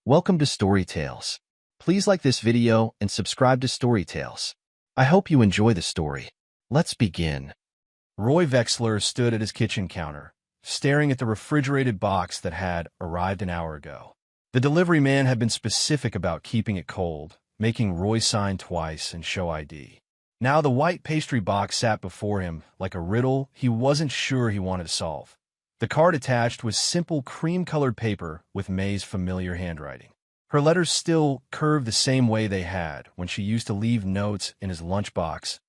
Welcome to Story Tales. Please like this video and subscribe to Story Tales. I hope you enjoy the story. Let's begin. Roy Wexler stood at his kitchen counter, staring at the refrigerated box that had arrived an hour ago. The delivery man had been specific about keeping it cold, making Roy sign twice and show ID. Now the white pastry box sat before him like a riddle he wasn't sure he wanted to solve. The card attached was simple cream-colored paper with May's familiar handwriting. Her letters still curved the same way they had when she used to leave notes in his lunchbox.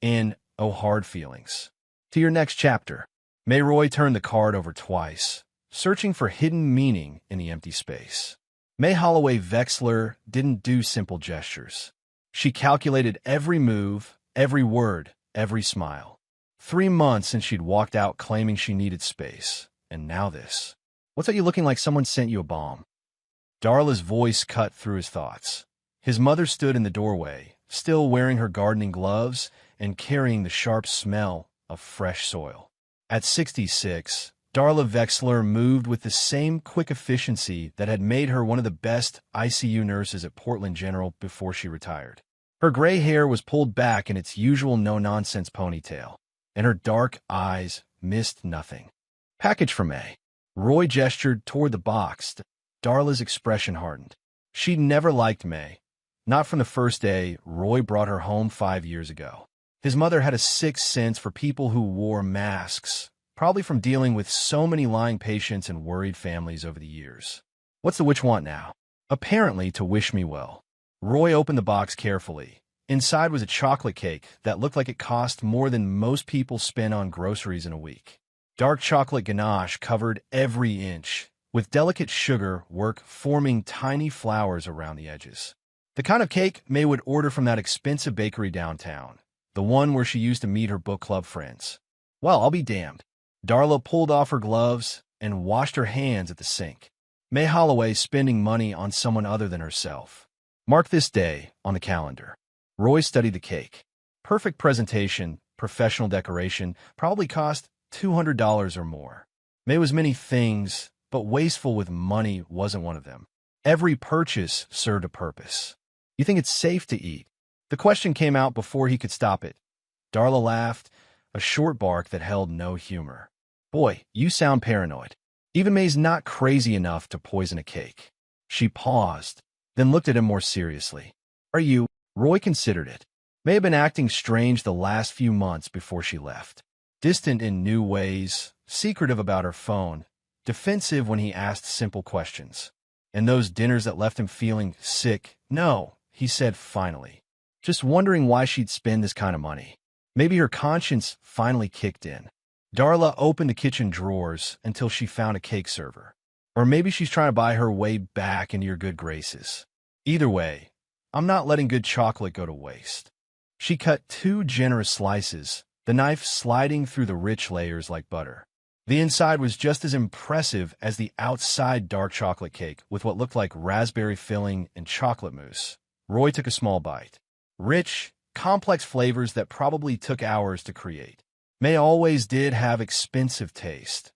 In Oh Hard Feelings. To your next chapter. May. Roy turned the card over twice, searching for hidden meaning in the empty space. May Holloway Wexler didn't do simple gestures. She calculated every move, every word, every smile. 3 months since she'd walked out claiming she needed space. And now this. What's that, you looking like someone sent you a bomb? Darla's voice cut through his thoughts. His mother stood in the doorway, still wearing her gardening gloves and carrying the sharp smell of fresh soil. At 66, Darla Wexler moved with the same quick efficiency that had made her one of the best ICU nurses at Portland General before she retired. Her gray hair was pulled back in its usual no-nonsense ponytail, and her dark eyes missed nothing. Package for May. Roy gestured toward the box. Darla's expression hardened. She'd never liked May. Not from the first day Roy brought her home 5 years ago. His mother had a sixth sense for people who wore masks, probably from dealing with so many lying patients and worried families over the years. What's the witch want now? Apparently to wish me well. Roy opened the box carefully. Inside was a chocolate cake that looked like it cost more than most people spend on groceries in a week. Dark chocolate ganache covered every inch, with delicate sugar work forming tiny flowers around the edges. The kind of cake May would order from that expensive bakery downtown, the one where she used to meet her book club friends. Well, I'll be damned. Darla pulled off her gloves and washed her hands at the sink. May Holloway spending money on someone other than herself. Mark this day on the calendar. Roy studied the cake. Perfect presentation, professional decoration, probably cost $200 or more. May was many things, but wasteful with money wasn't one of them. Every purchase served a purpose. You think it's safe to eat? The question came out before he could stop it. Darla laughed, a short bark that held no humor. Boy, you sound paranoid. Even May's not crazy enough to poison a cake. She paused, then looked at him more seriously. Are you? Roy considered it. May have been acting strange the last few months before she left. Distant in new ways, secretive about her phone, defensive when he asked simple questions. And those dinners that left him feeling sick. No, he said finally. Just wondering why she'd spend this kind of money. Maybe her conscience finally kicked in. Darla opened the kitchen drawers until she found a cake server. Or maybe she's trying to buy her way back into your good graces. Either way, I'm not letting good chocolate go to waste. She cut 2 generous slices, the knife sliding through the rich layers like butter. The inside was just as impressive as the outside dark chocolate cake with what looked like raspberry filling and chocolate mousse. Roy took a small bite. Rich, complex flavors that probably took hours to create. May always did have expensive taste.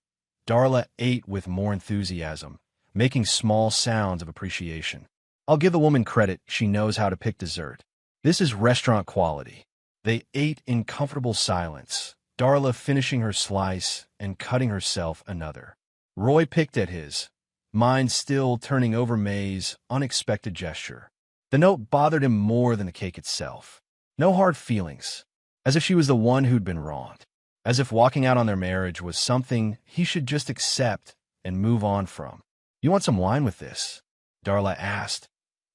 Darla ate with more enthusiasm, making small sounds of appreciation. I'll give the woman credit, she knows how to pick dessert. This is restaurant quality. They ate in comfortable silence, Darla finishing her slice and cutting herself another. Roy picked at his, mind still turning over May's unexpected gesture. The note bothered him more than the cake itself. No hard feelings, as if she was the one who'd been wronged, as if walking out on their marriage was something he should just accept and move on from. You want some wine with this? Darla asked,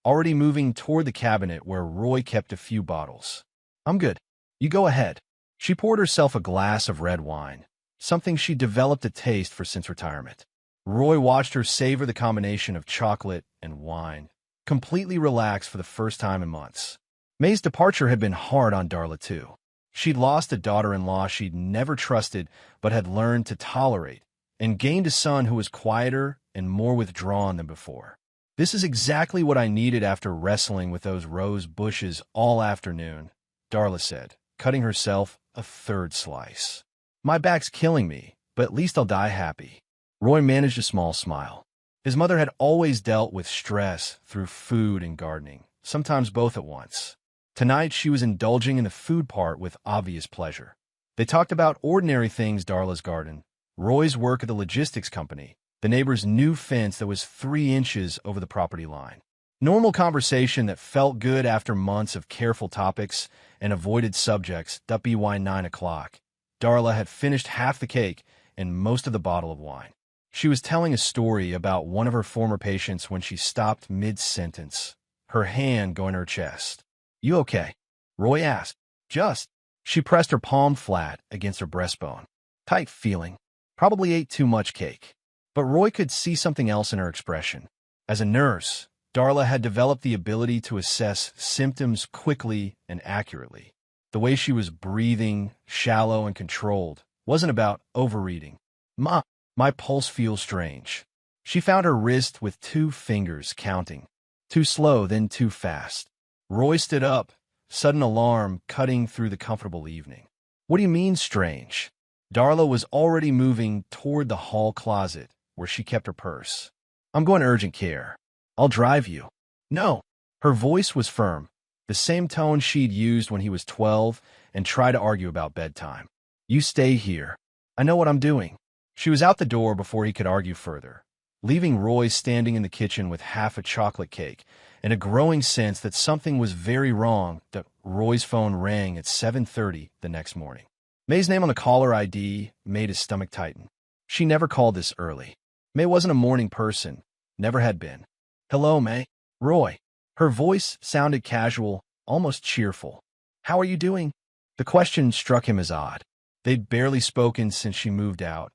already moving toward the cabinet where Roy kept a few bottles. I'm good. You go ahead. She poured herself a glass of red wine, something she developed a taste for since retirement. Roy watched her savor the combination of chocolate and wine, completely relaxed for the first time in months. May's departure had been hard on Darla, too. She'd lost a daughter-in-law she'd never trusted but had learned to tolerate, and gained a son who was quieter and more withdrawn than before. This is exactly what I needed after wrestling with those rose bushes all afternoon, Darla said, cutting herself a 3rd slice. My back's killing me, but at least I'll die happy. Roy managed a small smile. His mother had always dealt with stress through food and gardening, sometimes both at once. Tonight, she was indulging in the food part with obvious pleasure. They talked about ordinary things: Darla's garden, Roy's work at the logistics company, the neighbor's new fence that was 3 inches over the property line. Normal conversation that felt good after months of careful topics and avoided subjects. By 9 o'clock, Darla had finished half the cake and most of the bottle of wine. She was telling a story about one of her former patients when she stopped mid-sentence, her hand going to her chest. "You okay?" Roy asked. "Just." She pressed her palm flat against her breastbone. "Tight feeling. Probably ate too much cake." But Roy could see something else in her expression. As a nurse, Darla had developed the ability to assess symptoms quickly and accurately. The way she was breathing, shallow and controlled, wasn't about overreading. "Ma, my pulse feels strange." She found her wrist with 2 fingers, counting. Too slow, then too fast. Roy stood up, sudden alarm cutting through the comfortable evening. "What do you mean, strange?" Darla was already moving toward the hall closet where she kept her purse. "I'm going to urgent care. I'll drive you." "No." Her voice was firm, the same tone she'd used when he was 12 and tried to argue about bedtime. "You stay here. I know what I'm doing." She was out the door before he could argue further, leaving Roy standing in the kitchen with half a chocolate cake and a growing sense that something was very wrong. That Roy's phone rang at 7:30 the next morning. May's name on the caller ID made his stomach tighten. She never called this early. May wasn't a morning person, never had been. "Hello, May." "Roy." Her voice sounded casual, almost cheerful. "How are you doing?" The question struck him as odd. They'd barely spoken since she moved out,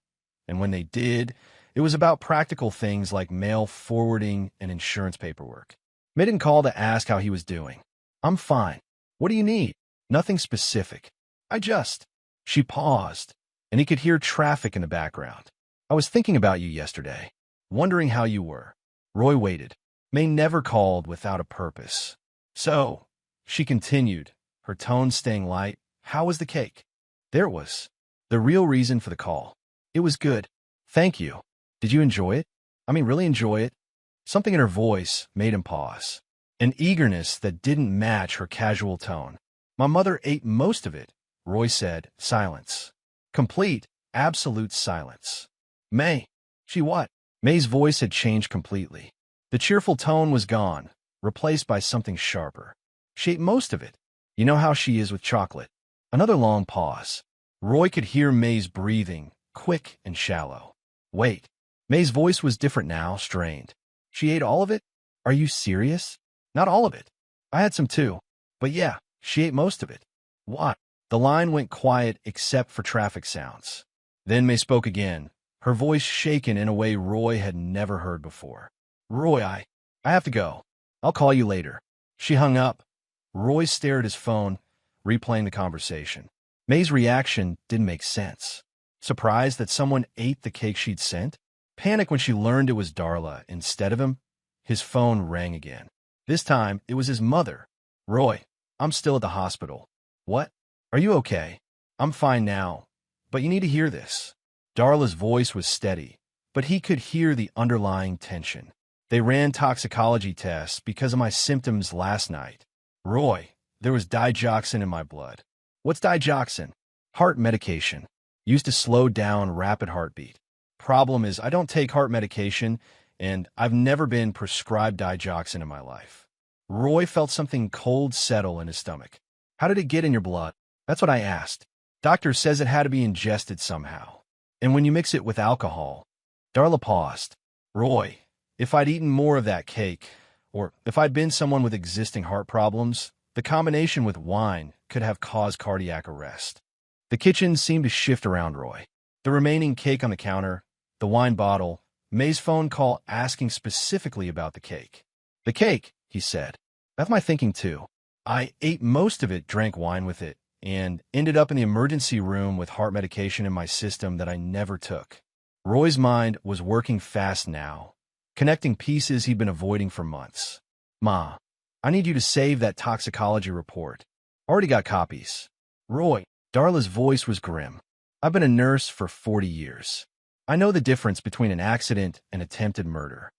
and when they did, it was about practical things like mail forwarding and insurance paperwork. May didn't call to ask how he was doing. "I'm fine. What do you need?" "Nothing specific. I just..." She paused, and he could hear traffic in the background. "I was thinking about you yesterday, wondering how you were." Roy waited. May never called without a purpose. "So," she continued, her tone staying light, "how was the cake?" There it was, the real reason for the call. "It was good. Thank you. Did you enjoy it? I mean, really enjoy it?" Something in her voice made him pause, an eagerness that didn't match her casual tone. "My mother ate most of it," Roy said. Silence. Complete, absolute silence. "May." "She what?" May's voice had changed completely. The cheerful tone was gone, replaced by something sharper. "She ate most of it. You know how she is with chocolate." Another long pause. Roy could hear May's breathing, quick and shallow. "Wait." May's voice was different now, strained. "She ate all of it? Are you serious?" "Not all of it. I had some too. But yeah, she ate most of it." "What?" The line went quiet except for traffic sounds. Then May spoke again, her voice shaken in a way Roy had never heard before. "Roy, I have to go. I'll call you later." She hung up. Roy stared at his phone, replaying the conversation. May's reaction didn't make sense. Surprised that someone ate the cake she'd sent? Panic when she learned it was Darla instead of him? His phone rang again. This time, it was his mother. "Roy, I'm still at the hospital." "What? Are you okay?" "I'm fine now, but you need to hear this." Darla's voice was steady, but he could hear the underlying tension. "They ran toxicology tests because of my symptoms last night." "Roy, there was digoxin in my blood." "What's digoxin?" "Heart medication. Used to slow down rapid heartbeat. Problem is, I don't take heart medication, and I've never been prescribed digoxin in my life." Roy felt something cold settle in his stomach. "How did it get in your blood?" "That's what I asked. Doctor says it had to be ingested somehow. And when you mix it with alcohol..." Darla paused. "Roy, if I'd eaten more of that cake, or if I'd been someone with existing heart problems, the combination with wine could have caused cardiac arrest." The kitchen seemed to shift around Roy. The remaining cake on the counter, the wine bottle, May's phone call asking specifically about the cake. "The cake," he said. "That's my thinking too. I ate most of it, drank wine with it, and ended up in the emergency room with heart medication in my system that I never took." Roy's mind was working fast now, connecting pieces he'd been avoiding for months. "Ma, I need you to save that toxicology report. Already got copies." "Roy," Darla's voice was grim. "I've been a nurse for 40 years. I know the difference between an accident and attempted murder.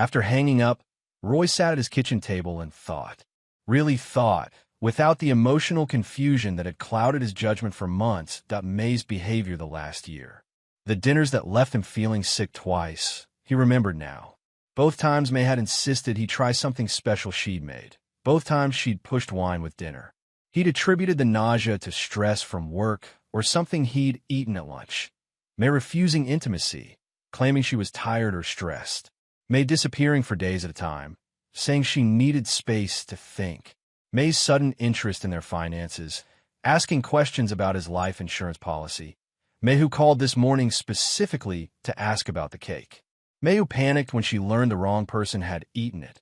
After hanging up, Roy sat at his kitchen table and thought. Really thought, without the emotional confusion that had clouded his judgment for months. May's behavior the last year. The dinners that left him feeling sick twice, he remembered now. Both times May had insisted he try something special she'd made. Both times she'd pushed wine with dinner. He'd attributed the nausea to stress from work or something he'd eaten at lunch. May refusing intimacy, claiming she was tired or stressed. May disappearing for days at a time, saying she needed space to think. May's sudden interest in their finances, asking questions about his life insurance policy. May who called this morning specifically to ask about the cake. May who panicked when she learned the wrong person had eaten it.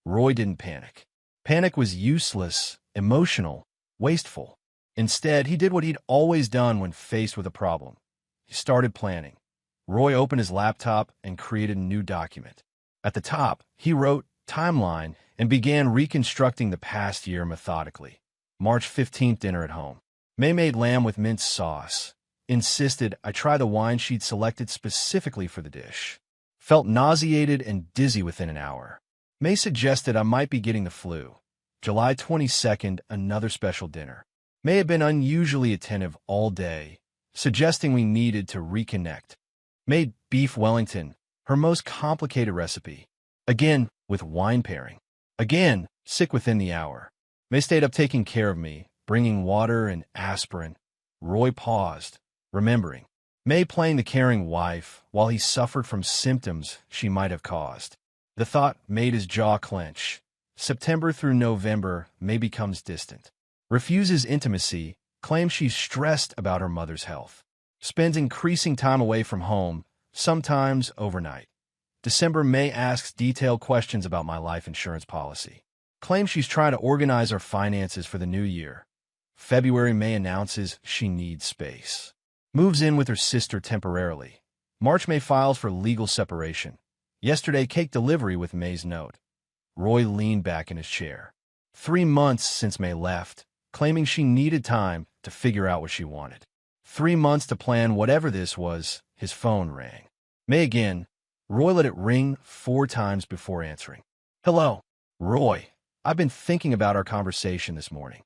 Roy didn't panic. Panic was useless, emotional, wasteful. Instead, he did what he'd always done when faced with a problem. He started planning. Roy opened his laptop and created a new document. At the top, he wrote timeline and began reconstructing the past year methodically. March 15th dinner at home. May made lamb with minced sauce. Insisted I try the wine she'd selected specifically for the dish. Felt nauseated and dizzy within an hour. May suggested I might be getting the flu. July 22nd, another special dinner. May had been unusually attentive all day, suggesting we needed to reconnect. Made beef Wellington, her most complicated recipe. Again, with wine pairing. Again, sick within the hour. May stayed up taking care of me, bringing water and aspirin. Roy paused, remembering. May playing the caring wife while he suffered from symptoms she might have caused. The thought made his jaw clench. September through November, May becomes distant. Refuses intimacy, claims she's stressed about her mother's health. Spends increasing time away from home, sometimes overnight. December, May asks detailed questions about my life insurance policy. Claims she's trying to organize her finances for the new year. February, May announces she needs space. Moves in with her sister temporarily. March, May files for legal separation. Yesterday, cake delivery with May's note. Roy leaned back in his chair. 3 months since May left, claiming she needed time to figure out what she wanted. 3 months to plan whatever this was. His phone rang. May again. Roy let it ring 4 times before answering. Hello, Roy. I've been thinking about our conversation this morning.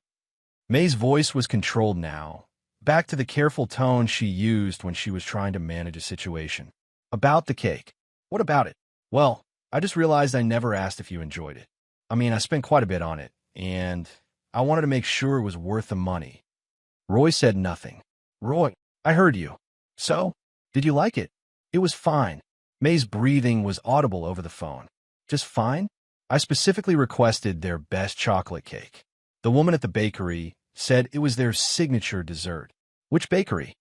May's voice was controlled now, back to the careful tone she used when she was trying to manage a situation. About the cake. What about it? Well, I just realized I never asked if you enjoyed it. I mean, I spent quite a bit on it, and I wanted to make sure it was worth the money. Roy said nothing. Roy, I heard you. So, did you like it? It was fine. May's breathing was audible over the phone. Just fine? I specifically requested their best chocolate cake. The woman at the bakery said it was their signature dessert. Which bakery?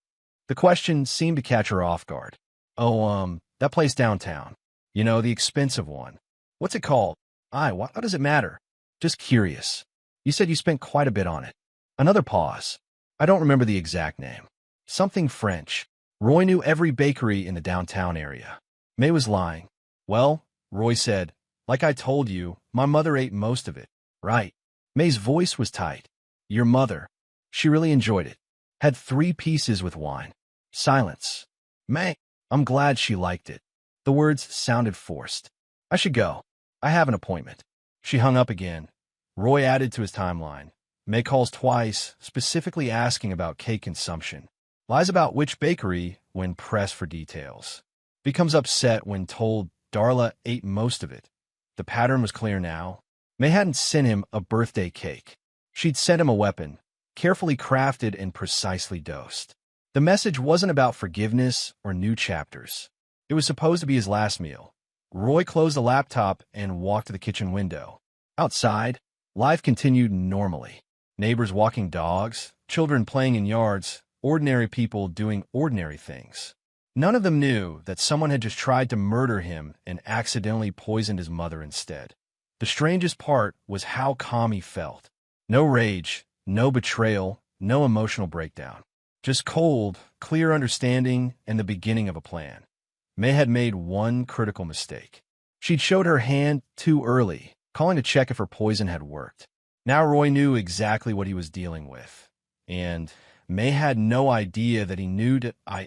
The question seemed to catch her off guard. Oh, that place downtown. You know, the expensive one. What's it called? What does it matter? Just curious. You said you spent quite a bit on it. Another pause. I don't remember the exact name. Something French. Roy knew every bakery in the downtown area. May was lying. Well, Roy said, like I told you, my mother ate most of it. Right. May's voice was tight. Your mother. She really enjoyed it. Had 3 pieces with wine. Silence. May, I'm glad she liked it. The words sounded forced. I should go. I have an appointment. She hung up again. Roy added to his timeline. May calls twice, specifically asking about cake consumption. Lies about which bakery when pressed for details. Becomes upset when told Darla ate most of it. The pattern was clear now. May hadn't sent him a birthday cake. She'd sent him a weapon, carefully crafted and precisely dosed. The message wasn't about forgiveness or new chapters. It was supposed to be his last meal. Roy closed the laptop and walked to the kitchen window. Outside, life continued normally. Neighbors walking dogs, children playing in yards, ordinary people doing ordinary things. None of them knew that someone had just tried to murder him and accidentally poisoned his mother instead. The strangest part was how calm he felt. No rage, no betrayal, no emotional breakdown. Just cold, clear understanding and the beginning of a plan. May had made one critical mistake. She'd showed her hand too early, calling to check if her poison had worked. Now Roy knew exactly what he was dealing with. And May had no idea that he knew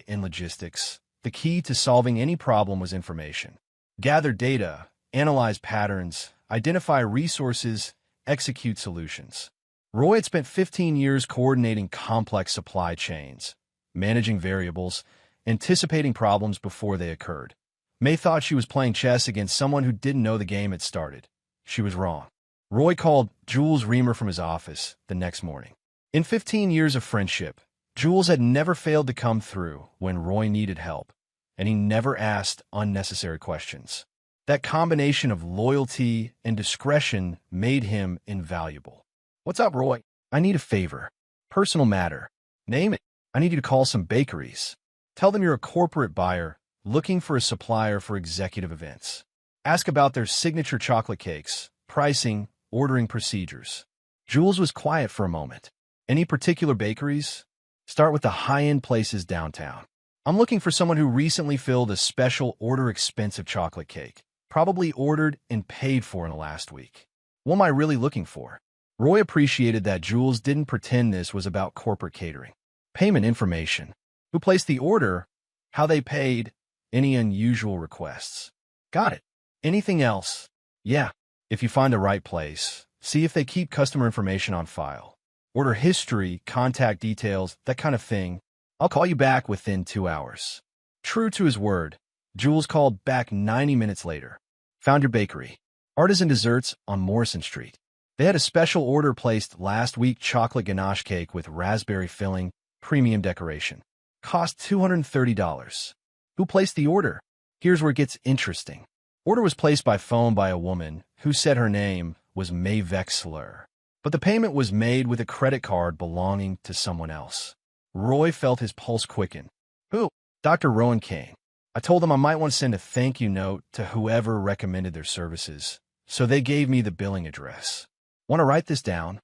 in logistics, the key to solving any problem was information. Gather data, analyze patterns, identify resources, execute solutions. Roy had spent 15 years coordinating complex supply chains, managing variables, anticipating problems before they occurred. May thought she was playing chess against someone who didn't know the game had started. She was wrong. Roy called Jules Reamer from his office the next morning. In 15 years of friendship, Jules had never failed to come through when Roy needed help, and he never asked unnecessary questions. That combination of loyalty and discretion made him invaluable. "What's up, Roy? I need a favor. Personal matter. Name it. I need you to call some bakeries. Tell them you're a corporate buyer looking for a supplier for executive events. Ask about their signature chocolate cakes, pricing, ordering procedures." Jules was quiet for a moment. "Any particular bakeries? Start with the high-end places downtown. I'm looking for someone who recently filled a special order expensive chocolate cake, probably ordered and paid for in the last week." "What am I really looking for?" Roy appreciated that Jules didn't pretend this was about corporate catering. "Payment information. Who placed the order, how they paid, any unusual requests." "Got it. Anything else?" "Yeah. If you find the right place, see if they keep customer information on file. Order history, contact details, that kind of thing. I'll call you back within 2 hours." True to his word, Jules called back 90 minutes later. "Found your bakery. Artisan Desserts on Morrison Street. They had a special order placed last week, chocolate ganache cake with raspberry filling, premium decoration. Cost $230. Who placed the order?" Here's where it gets interesting. Order was placed by phone by a woman who said her name was May Vexler, but the payment was made with a credit card belonging to someone else. Roy felt his pulse quicken. "Who?" "Dr. Rowan Kane. I told them I might want to send a thank you note to whoever recommended their services, so they gave me the billing address. Want to write this down?"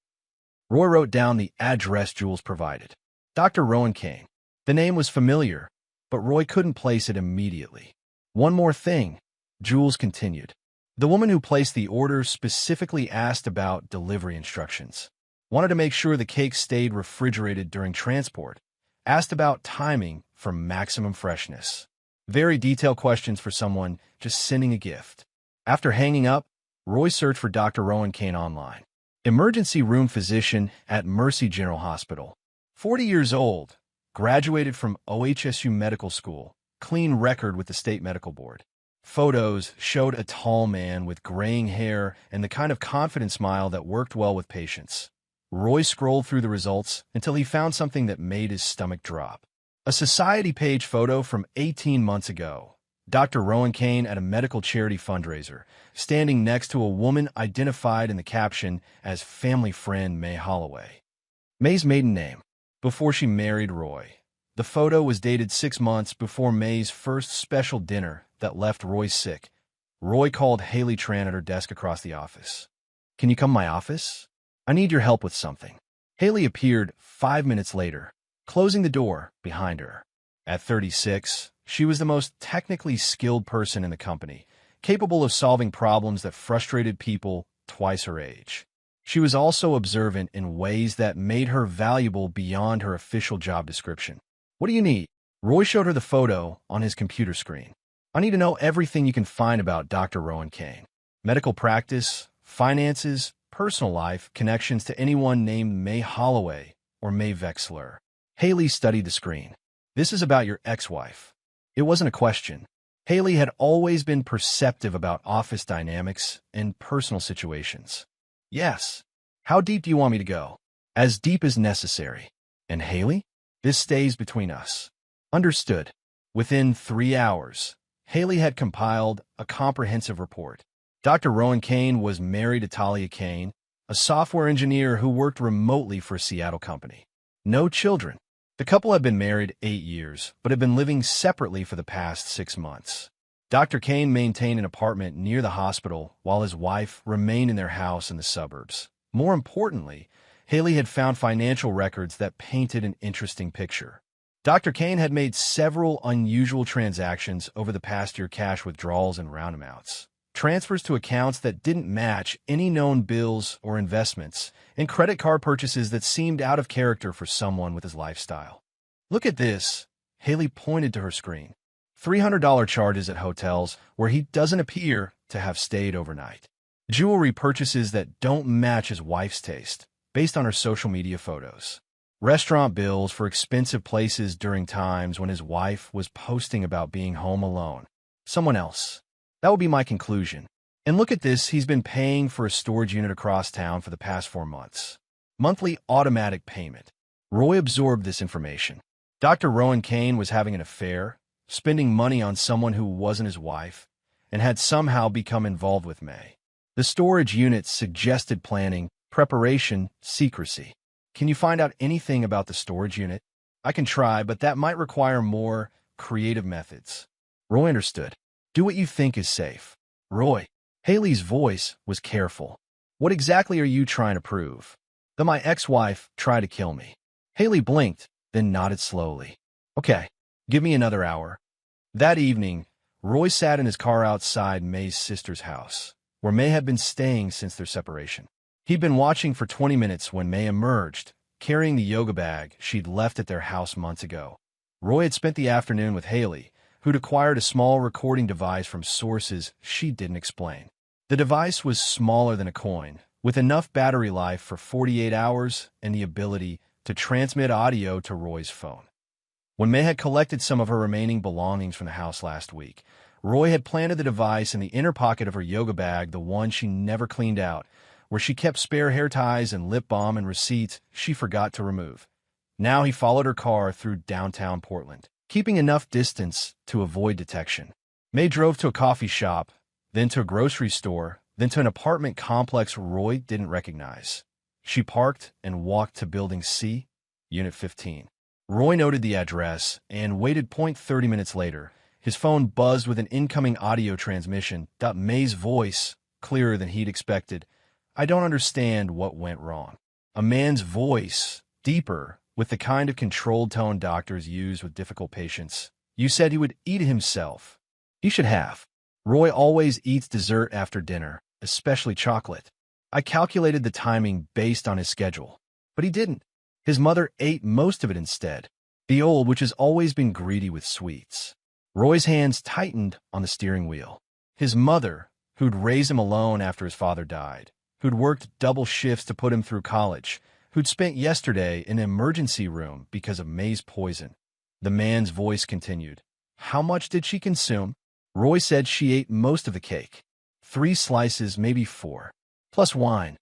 Roy wrote down the address Jules provided. Dr. Rowan Kane. The name was familiar, but Roy couldn't place it immediately. "One more thing," Jules continued. "The woman who placed the order specifically asked about delivery instructions. Wanted to make sure the cake stayed refrigerated during transport. Asked about timing for maximum freshness. Very detailed questions for someone just sending a gift." After hanging up, Roy searched for Dr. Rowan Kane online. Emergency room physician at Mercy General Hospital. 40 years old, graduated from OHSU Medical School, clean record with the state medical board. Photos showed a tall man with graying hair and the kind of confident smile that worked well with patients. Roy scrolled through the results until he found something that made his stomach drop. A Society page photo from 18 months ago. Dr. Rowan Kane at a medical charity fundraiser, standing next to a woman identified in the caption as family friend May Holloway. May's maiden name, before she married Roy. The photo was dated 6 months before May's first special dinner that left Roy sick. Roy called Haley Tran at her desk across the office. "Can you come to my office? I need your help with something." Haley appeared 5 minutes later, closing the door behind her. At 36, she was the most technically skilled person in the company, capable of solving problems that frustrated people twice her age. She was also observant in ways that made her valuable beyond her official job description. "What do you need?" Roy showed her the photo on his computer screen. "I need to know everything you can find about Dr. Rowan Kane. Medical practice, finances, personal life, connections to anyone named May Holloway or May Vexler." Haley studied the screen. "This is about your ex-wife." It wasn't a question. Haley had always been perceptive about office dynamics and personal situations. "Yes. How deep do you want me to go?" "As deep as necessary." "And Haley? This stays between us." "Understood." Within 3 hours, Haley had compiled a comprehensive report. Dr. Rowan Kane was married to Talia Kane, a software engineer who worked remotely for a Seattle company. No children. The couple had been married 8 years, but had been living separately for the past 6 months. Dr. Kane maintained an apartment near the hospital while his wife remained in their house in the suburbs. More importantly, Haley had found financial records that painted an interesting picture. Dr. Kane had made several unusual transactions over the past year: cash withdrawals and roundabouts, transfers to accounts that didn't match any known bills or investments, and credit card purchases that seemed out of character for someone with his lifestyle. "Look at this." Haley pointed to her screen. $300 charges at hotels where he doesn't appear to have stayed overnight. Jewelry purchases that don't match his wife's taste, based on her social media photos. Restaurant bills for expensive places during times when his wife was posting about being home alone. Someone else. That would be my conclusion. And look at this, he's been paying for a storage unit across town for the past 4 months. Monthly automatic payment. Roy absorbed this information. Dr. Rowan Kane was having an affair, spending money on someone who wasn't his wife, and had somehow become involved with May. The storage unit suggested planning, preparation, secrecy. Can you find out anything about the storage unit? I can try, but that might require more creative methods. Roy understood. Do what you think is safe. Roy. Haley's voice was careful. What exactly are you trying to prove? That my ex-wife tried to kill me. Haley blinked, then nodded slowly. Okay, give me another hour. That evening, Roy sat in his car outside May's sister's house, where May had been staying since their separation. He'd been watching for 20 minutes when May emerged, carrying the yoga bag she'd left at their house months ago. Roy had spent the afternoon with Haley, who'd acquired a small recording device from sources she didn't explain. The device was smaller than a coin, with enough battery life for 48 hours and the ability to transmit audio to Roy's phone. When May had collected some of her remaining belongings from the house last week, Roy had planted the device in the inner pocket of her yoga bag, the one she never cleaned out, where she kept spare hair ties and lip balm and receipts she forgot to remove. Now he followed her car through downtown Portland, keeping enough distance to avoid detection. May drove to a coffee shop, then to a grocery store, then to an apartment complex Roy didn't recognize. She parked and walked to Building C, Unit 15. Roy noted the address and waited 30 minutes later. His phone buzzed with an incoming audio transmission. May's voice, clearer than he'd expected. I don't understand what went wrong. A man's voice, deeper, with the kind of controlled tone doctors use with difficult patients. You said he would eat himself. He should have. Roy always eats dessert after dinner, especially chocolate. I calculated the timing based on his schedule. But he didn't. His mother ate most of it instead. The old, which has always been greedy with sweets. Roy's hands tightened on the steering wheel. His mother, who'd raised him alone after his father died, who'd worked double shifts to put him through college, who'd spent yesterday in an emergency room because of May's poison. The man's voice continued. How much did she consume? Roy said she ate most of the cake. 3 slices, maybe 4. Plus wine.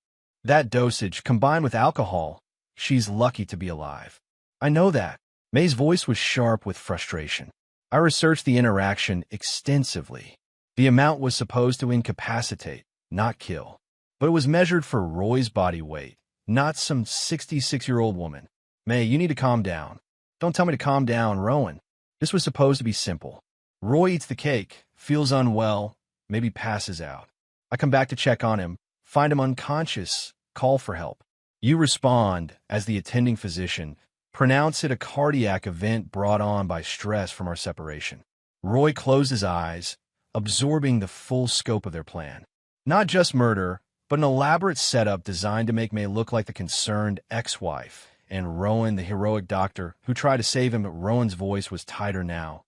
That dosage, combined with alcohol, she's lucky to be alive. I know that. May's voice was sharp with frustration. I researched the interaction extensively. The amount was supposed to incapacitate, not kill. But it was measured for Roy's body weight, not some 66-year-old woman. May, you need to calm down. Don't tell me to calm down, Rowan. This was supposed to be simple. Roy eats the cake, feels unwell, maybe passes out. I come back to check on him, find him unconscious, call for help. You respond, as the attending physician, pronounce it a cardiac event brought on by stress from our separation. Roy closed his eyes, absorbing the full scope of their plan. Not just murder, but an elaborate setup designed to make May look like the concerned ex-wife, and Rowan, the heroic doctor, who tried to save him, but Rowan's voice was tighter now.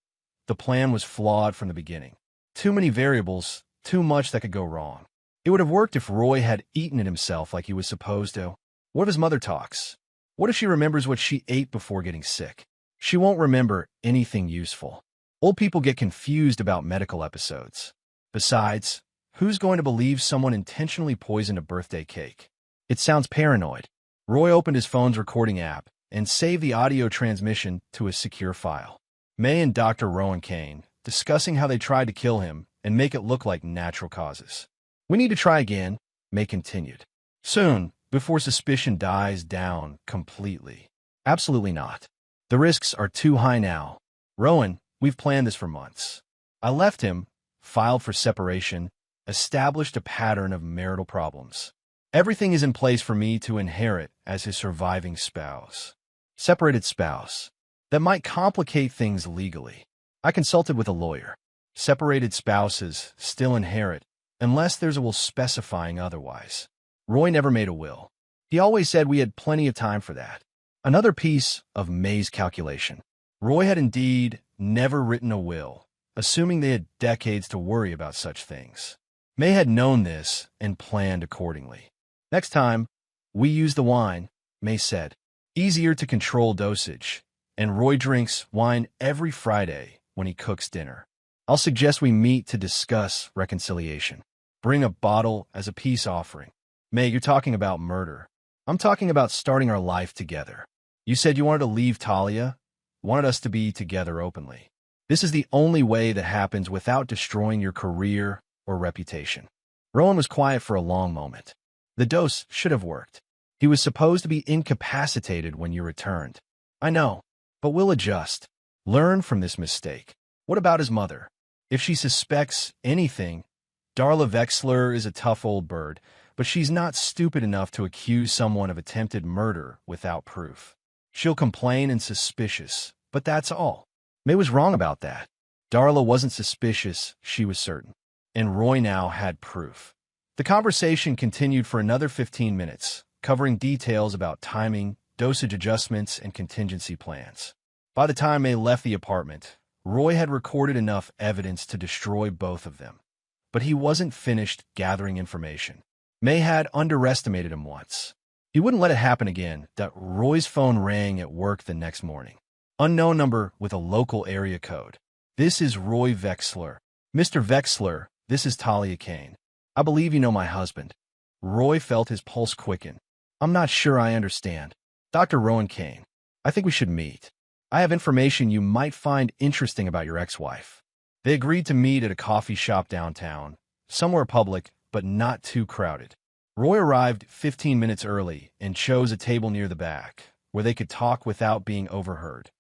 The plan was flawed from the beginning. Too many variables, too much that could go wrong. It would have worked if Roy had eaten it himself like he was supposed to. What if his mother talks? What if she remembers what she ate before getting sick? She won't remember anything useful. Old people get confused about medical episodes. Besides, who's going to believe someone intentionally poisoned a birthday cake? It sounds paranoid. Roy opened his phone's recording app and saved the audio transmission to a secure file. May and Dr. Rowan Kane, discussing how they tried to kill him and make it look like natural causes. We need to try again, May continued. Soon, before suspicion dies down completely. Absolutely not. The risks are too high now. Rowan, we've planned this for months. I left him, filed for separation, established a pattern of marital problems. Everything is in place for me to inherit as his surviving spouse. Separated spouse. That might complicate things legally. I consulted with a lawyer. Separated spouses still inherit, unless there's a will specifying otherwise. Roy never made a will. He always said we had plenty of time for that. Another piece of May's calculation. Roy had indeed never written a will, assuming they had decades to worry about such things. May had known this and planned accordingly. Next time, we use the wine, May said. Easier to control dosage, and Roy drinks wine every Friday when he cooks dinner. I'll suggest we meet to discuss reconciliation. Bring a bottle as a peace offering. May, you're talking about murder. I'm talking about starting our life together. You said you wanted to leave Talia, wanted us to be together openly. This is the only way that happens without destroying your career or reputation. Rowan was quiet for a long moment. The dose should have worked. He was supposed to be incapacitated when you returned. I know, but we'll adjust. Learn from this mistake. What about his mother? If she suspects anything, Darla Vexler is a tough old bird, but she's not stupid enough to accuse someone of attempted murder without proof. She'll complain and suspicious, but that's all. May was wrong about that. Darla wasn't suspicious, she was certain. And Roy now had proof. The conversation continued for another 15 minutes, covering details about timing, dosage adjustments, and contingency plans. By the time May left the apartment, Roy had recorded enough evidence to destroy both of them. But he wasn't finished gathering information. May had underestimated him once. He wouldn't let it happen again. That Roy's phone rang at work the next morning. Unknown number with a local area code. This is Roy Vexler. Mr. Vexler, this is Talia Kane. I believe you know my husband. Roy felt his pulse quicken. I'm not sure I understand. Dr. Rowan Kane, I think we should meet. I have information you might find interesting about your ex-wife. They agreed to meet at a coffee shop downtown, somewhere public, but not too crowded. Roy arrived 15 minutes early and chose a table near the back, where they could talk without being overheard.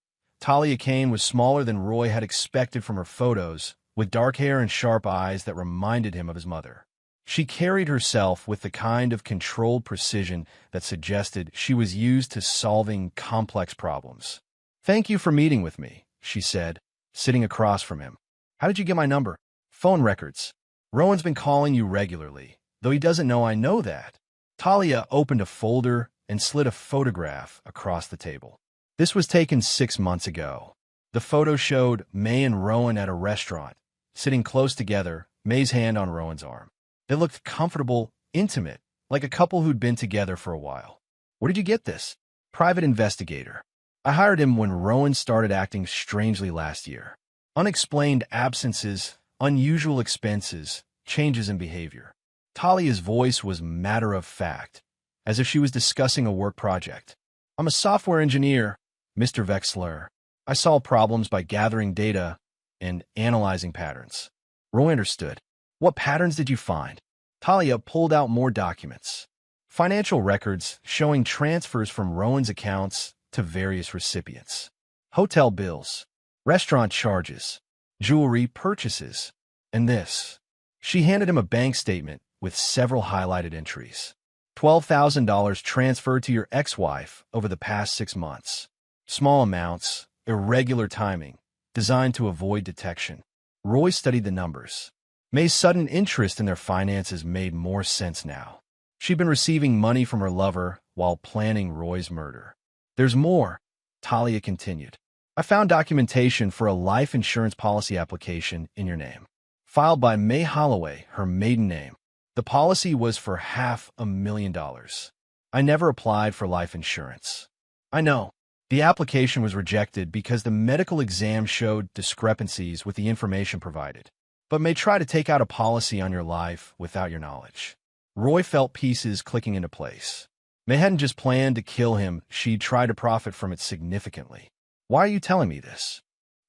Talia Kane was smaller than Roy had expected from her photos, with dark hair and sharp eyes that reminded him of his mother. She carried herself with the kind of controlled precision that suggested she was used to solving complex problems. Thank you for meeting with me, she said, sitting across from him. How did you get my number? Phone records. Rowan's been calling you regularly, though he doesn't know I know that. Talia opened a folder and slid a photograph across the table. This was taken 6 months ago. The photo showed May and Rowan at a restaurant, sitting close together, May's hand on Rowan's arm. They looked comfortable, intimate, like a couple who'd been together for a while. Where did you get this? Private investigator. I hired him when Rowan started acting strangely last year. Unexplained absences, unusual expenses, changes in behavior. Talia's voice was matter-of-fact, as if she was discussing a work project. I'm a software engineer, Mr. Vexler. I solve problems by gathering data and analyzing patterns. Roy understood. What patterns did you find? Talia pulled out more documents. Financial records showing transfers from Rowan's accounts to various recipients. Hotel bills, restaurant charges, jewelry purchases, and this. She handed him a bank statement with several highlighted entries. $12,000 transferred to your ex-wife over the past 6 months. Small amounts, irregular timing, designed to avoid detection. Roy studied the numbers. May's sudden interest in their finances made more sense now. She'd been receiving money from her lover while planning Roy's murder. There's more, Talia continued. I found documentation for a life insurance policy application in your name, filed by May Holloway, her maiden name. The policy was for $500,000. I never applied for life insurance. I know. The application was rejected because the medical exam showed discrepancies with the information provided, but may try to take out a policy on your life without your knowledge. Roy felt pieces clicking into place. May hadn't just planned to kill him, she'd tried to profit from it significantly. Why are you telling me this?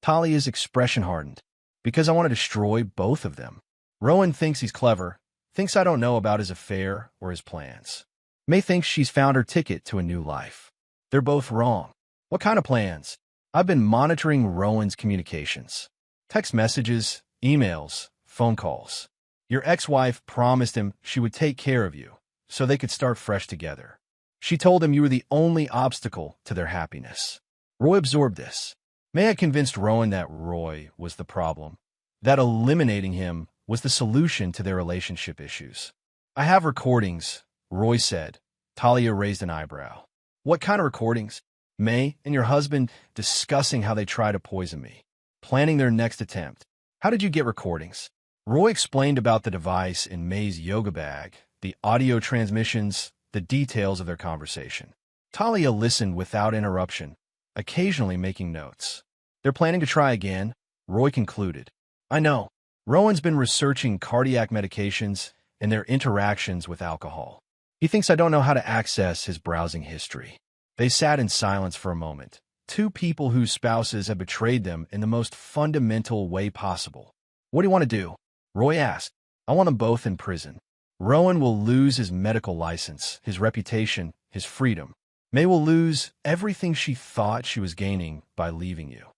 Talia's expression hardened. Because I want to destroy both of them. Rowan thinks he's clever, thinks I don't know about his affair or his plans. May thinks she's found her ticket to a new life. They're both wrong. What kind of plans? I've been monitoring Rowan's communications. Text messages, emails, phone calls. Your ex-wife promised him she would take care of you, so they could start fresh together. She told him you were the only obstacle to their happiness. Roy absorbed this. May had convinced Rowan that Roy was the problem, that eliminating him was the solution to their relationship issues. I have recordings, Roy said. Talia raised an eyebrow. What kind of recordings? May and your husband discussing how they try to poison me, planning their next attempt. How did you get recordings? Roy explained about the device in May's yoga bag, the audio transmissions, the details of their conversation. Talia listened without interruption, occasionally making notes. They're planning to try again, Roy concluded. I know. Rowan's been researching cardiac medications and their interactions with alcohol. He thinks I don't know how to access his browsing history. They sat in silence for a moment, two people whose spouses had betrayed them in the most fundamental way possible. What do you want to do? Roy asked. I want them both in prison. Rowan will lose his medical license, his reputation, his freedom. May will lose everything she thought she was gaining by leaving you.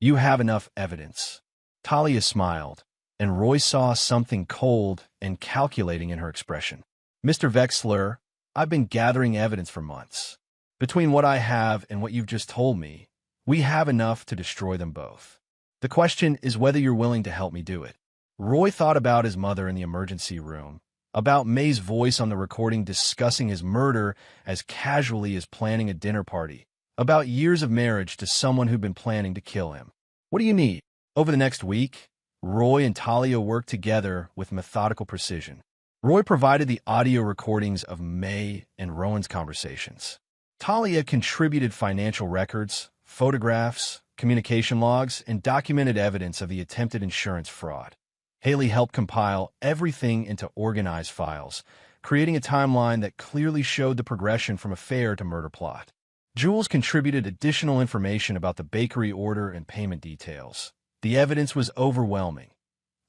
You have enough evidence. Talia smiled, and Roy saw something cold and calculating in her expression. Mr. Vexler, I've been gathering evidence for months. Between what I have and what you've just told me, we have enough to destroy them both. The question is whether you're willing to help me do it. Roy thought about his mother in the emergency room, about May's voice on the recording discussing his murder as casually as planning a dinner party, about years of marriage to someone who'd been planning to kill him. What do you need? Over the next week, Roy and Talia worked together with methodical precision. Roy provided the audio recordings of May and Rowan's conversations. Talia contributed financial records, photographs, communication logs, and documented evidence of the attempted insurance fraud. Haley helped compile everything into organized files, creating a timeline that clearly showed the progression from affair to murder plot. Jules contributed additional information about the bakery order and payment details. The evidence was overwhelming.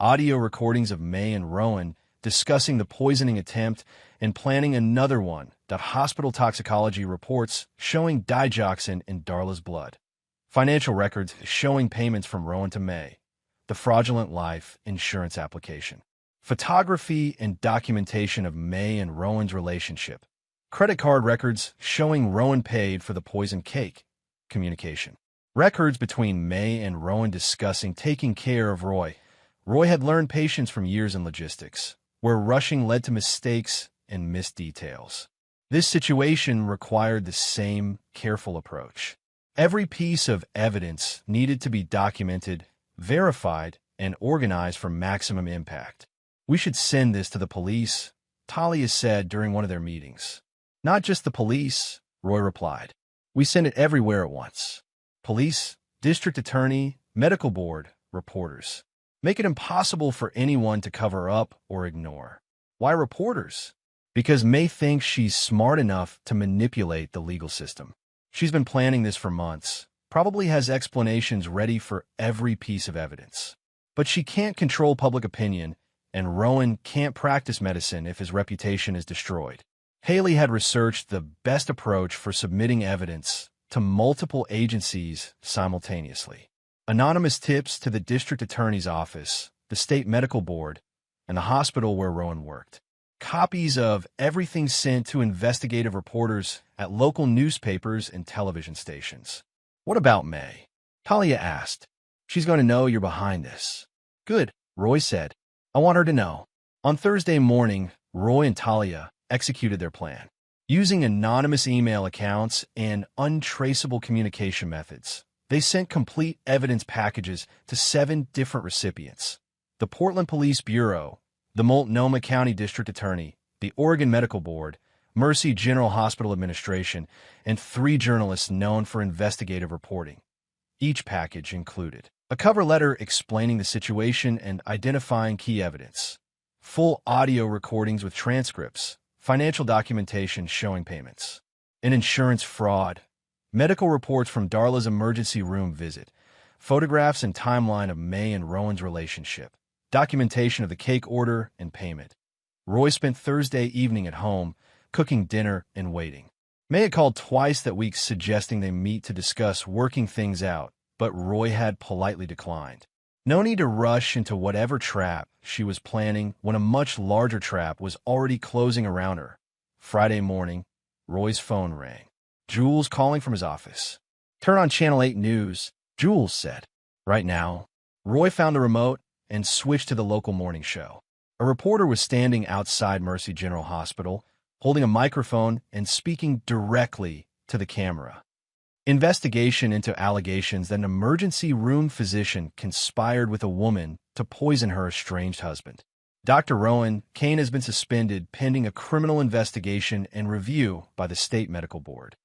Audio recordings of May and Rowan discussing the poisoning attempt and planning another one, the hospital toxicology reports showing digoxin in Darla's blood. Financial records showing payments from Rowan to May. The fraudulent life insurance application. Photography and documentation of May and Rowan's relationship. Credit card records showing Rowan paid for the poisoned cake. Communication. Records between May and Rowan discussing taking care of Roy. Roy had learned patience from years in logistics, where rushing led to mistakes and missed details. This situation required the same careful approach. Every piece of evidence needed to be documented, verified, and organized for maximum impact. We should send this to the police, Talia said during one of their meetings. Not just the police, Roy replied. We send it everywhere at once. Police, district attorney, medical board, reporters. Make it impossible for anyone to cover up or ignore. Why reporters? Because May thinks she's smart enough to manipulate the legal system. She's been planning this for months, probably has explanations ready for every piece of evidence. But she can't control public opinion, and Rowan can't practice medicine if his reputation is destroyed. Haley had researched the best approach for submitting evidence to multiple agencies simultaneously. Anonymous tips to the district attorney's office, the state medical board, and the hospital where Rowan worked. Copies of everything sent to investigative reporters at local newspapers and television stations. What about May? Talia asked. She's going to know you're behind this. Good, Roy said. I want her to know. On Thursday morning, Roy and Talia executed their plan. Using anonymous email accounts and untraceable communication methods, they sent complete evidence packages to 7 different recipients. The Portland Police Bureau, the Multnomah County District Attorney, the Oregon Medical Board, Mercy General Hospital Administration, and 3 journalists known for investigative reporting. Each package included a cover letter explaining the situation and identifying key evidence, full audio recordings with transcripts, financial documentation showing payments, an insurance fraud, medical reports from Darla's emergency room visit, photographs and timeline of May and Rowan's relationship, documentation of the cake order and payment. Roy spent Thursday evening at home, cooking dinner and waiting. May had called twice that week suggesting they meet to discuss working things out, but Roy had politely declined. No need to rush into whatever trap she was planning when a much larger trap was already closing around her. Friday morning, Roy's phone rang. Jules calling from his office. Turn on Channel 8 News, Jules said. Right now. Roy found a remote and switched to the local morning show. A reporter was standing outside Mercy General Hospital, holding a microphone and speaking directly to the camera. Investigation into allegations that an emergency room physician conspired with a woman to poison her estranged husband. Dr. Rowan Kane has been suspended pending a criminal investigation and review by the state medical board.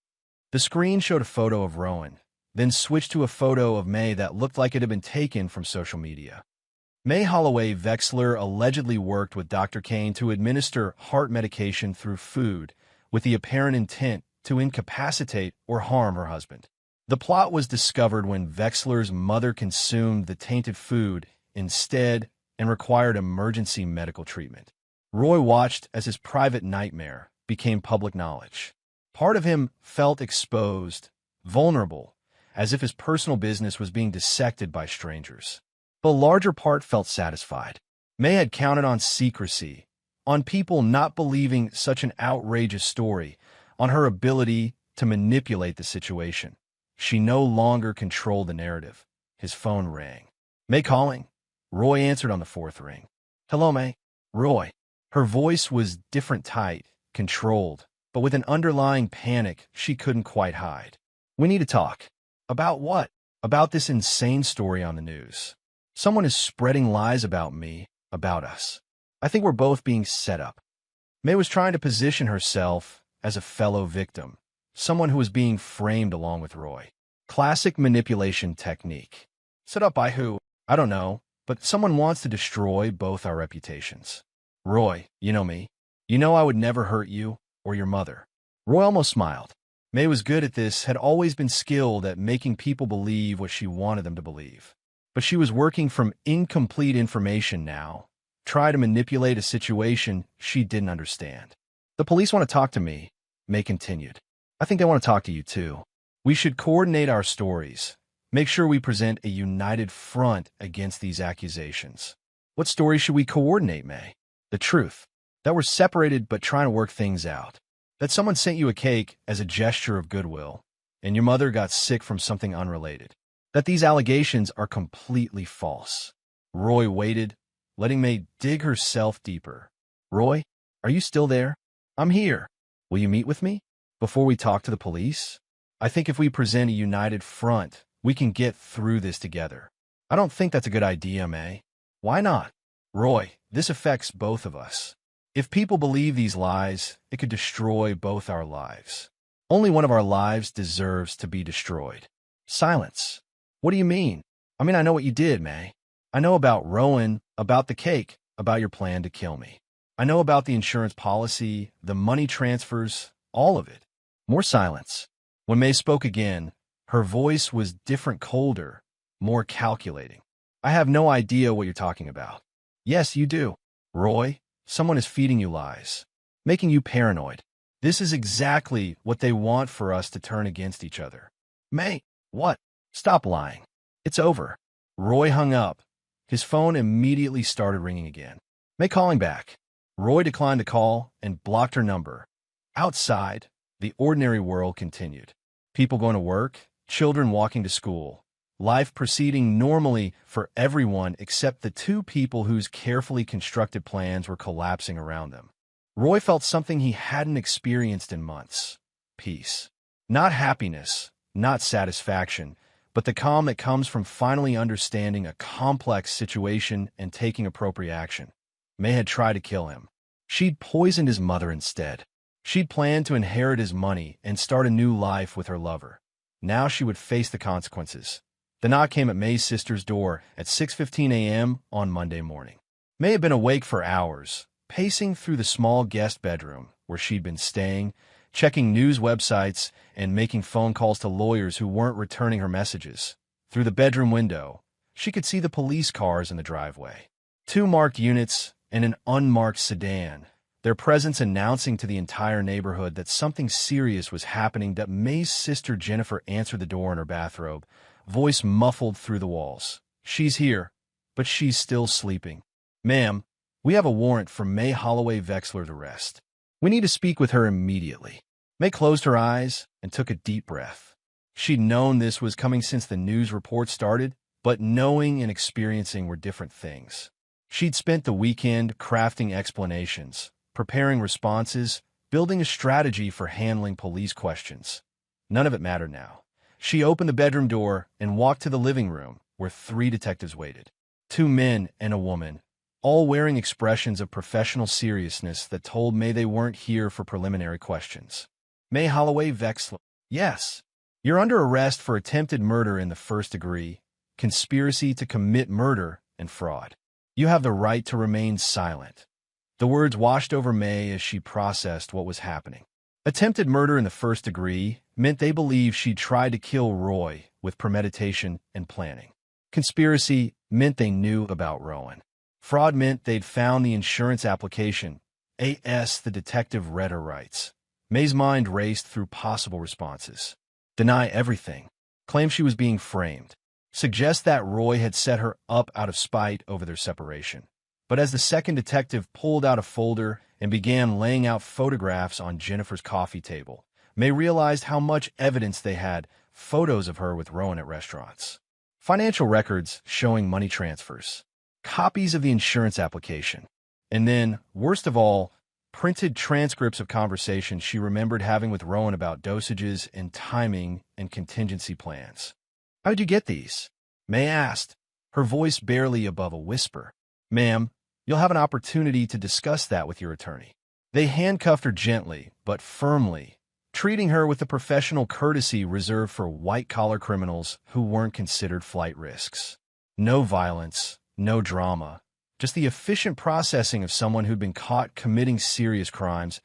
The screen showed a photo of Rowan, then switched to a photo of May that looked like it had been taken from social media. May Holloway Vexler allegedly worked with Dr. Kane to administer heart medication through food with the apparent intent to incapacitate or harm her husband. The plot was discovered when Vexler's mother consumed the tainted food instead and required emergency medical treatment. Roy watched as his private nightmare became public knowledge. Part of him felt exposed, vulnerable, as if his personal business was being dissected by strangers. The larger part felt satisfied. May had counted on secrecy, on people not believing such an outrageous story, on her ability to manipulate the situation. She no longer controlled the narrative. His phone rang. May calling? Roy answered on the fourth ring. Hello, May. Roy. Her voice was different, tight, controlled, but with an underlying panic she couldn't quite hide. We need to talk. About what? About this insane story on the news. Someone is spreading lies about me, about us. I think we're both being set up. May was trying to position herself as a fellow victim, someone who was being framed along with Roy. Classic manipulation technique. Set up by who? I don't know, but someone wants to destroy both our reputations. Roy, you know me. You know I would never hurt you or your mother. Roy almost smiled. May was good at this, had always been skilled at making people believe what she wanted them to believe. But she was working from incomplete information now, try to manipulate a situation she didn't understand. The police want to talk to me, May continued. I think they want to talk to you too. We should coordinate our stories, make sure we present a united front against these accusations. What story should we coordinate, May? The truth. That we're separated but trying to work things out. That someone sent you a cake as a gesture of goodwill, and your mother got sick from something unrelated. That these allegations are completely false. Roy waited, letting May dig herself deeper. Roy, are you still there? I'm here. Will you meet with me? Before we talk to the police? I think if we present a united front, we can get through this together. I don't think that's a good idea, May. Why not? Roy, this affects both of us. If people believe these lies, it could destroy both our lives. Only one of our lives deserves to be destroyed. Silence. What do you mean? I mean, I know what you did, May. I know about Rowan, about the cake, about your plan to kill me. I know about the insurance policy, the money transfers, all of it. More silence. When May spoke again, her voice was different, colder, more calculating. I have no idea what you're talking about. Yes, you do. Roy, someone is feeding you lies, making you paranoid. This is exactly what they want for us to turn against each other. May, what? Stop lying. It's over. Roy hung up. His phone immediately started ringing again. May calling back. Roy declined the call and blocked her number. Outside, the ordinary world continued. People going to work, children walking to school. Life proceeding normally for everyone except the two people whose carefully constructed plans were collapsing around them. Roy felt something he hadn't experienced in months. Peace. Not happiness, not satisfaction, but the calm that comes from finally understanding a complex situation and taking appropriate action. May had tried to kill him. She'd poisoned his mother instead. She'd planned to inherit his money and start a new life with her lover. Now she would face the consequences. The knock came at May's sister's door at 6:15 a.m. on Monday morning. May had been awake for hours, pacing through the small guest bedroom where she'd been staying, checking news websites and making phone calls to lawyers who weren't returning her messages. Through the bedroom window, she could see the police cars in the driveway. 2 marked units and an unmarked sedan, their presence announcing to the entire neighborhood that something serious was happening. That May's sister Jennifer answered the door in her bathrobe, voice muffled through the walls. She's here, but she's still sleeping. Ma'am, we have a warrant for May Holloway Vexler's arrest. We need to speak with her immediately. May closed her eyes and took a deep breath. She'd known this was coming since the news report started, but knowing and experiencing were different things. She'd spent the weekend crafting explanations, preparing responses, building a strategy for handling police questions. None of it mattered now. She opened the bedroom door and walked to the living room, where 3 detectives waited. Two men and a woman, all wearing expressions of professional seriousness that told May they weren't here for preliminary questions. May Holloway Vexler. Yes. You're under arrest for attempted murder in the first degree, conspiracy to commit murder, and fraud. You have the right to remain silent. The words washed over May as she processed what was happening. Attempted murder in the first degree meant they believed she tried to kill Roy with premeditation and planning. Conspiracy meant they knew about Rowan. Fraud meant they'd found the insurance application. The detective read her rights. May's mind raced through possible responses. Deny everything. Claim she was being framed. Suggest that Roy had set her up out of spite over their separation. But as the second detective pulled out a folder and began laying out photographs on Jennifer's coffee table, May realized how much evidence they had, photos of her with Rowan at restaurants. Financial records showing money transfers. Copies of the insurance application. And then, worst of all, printed transcripts of conversations she remembered having with Rowan about dosages and timing and contingency plans. How'd you get these? May asked, her voice barely above a whisper. Ma'am, you'll have an opportunity to discuss that with your attorney. They handcuffed her gently, but firmly, treating her with the professional courtesy reserved for white-collar criminals who weren't considered flight risks. No violence, no drama, just the efficient processing of someone who'd been caught committing serious crimes.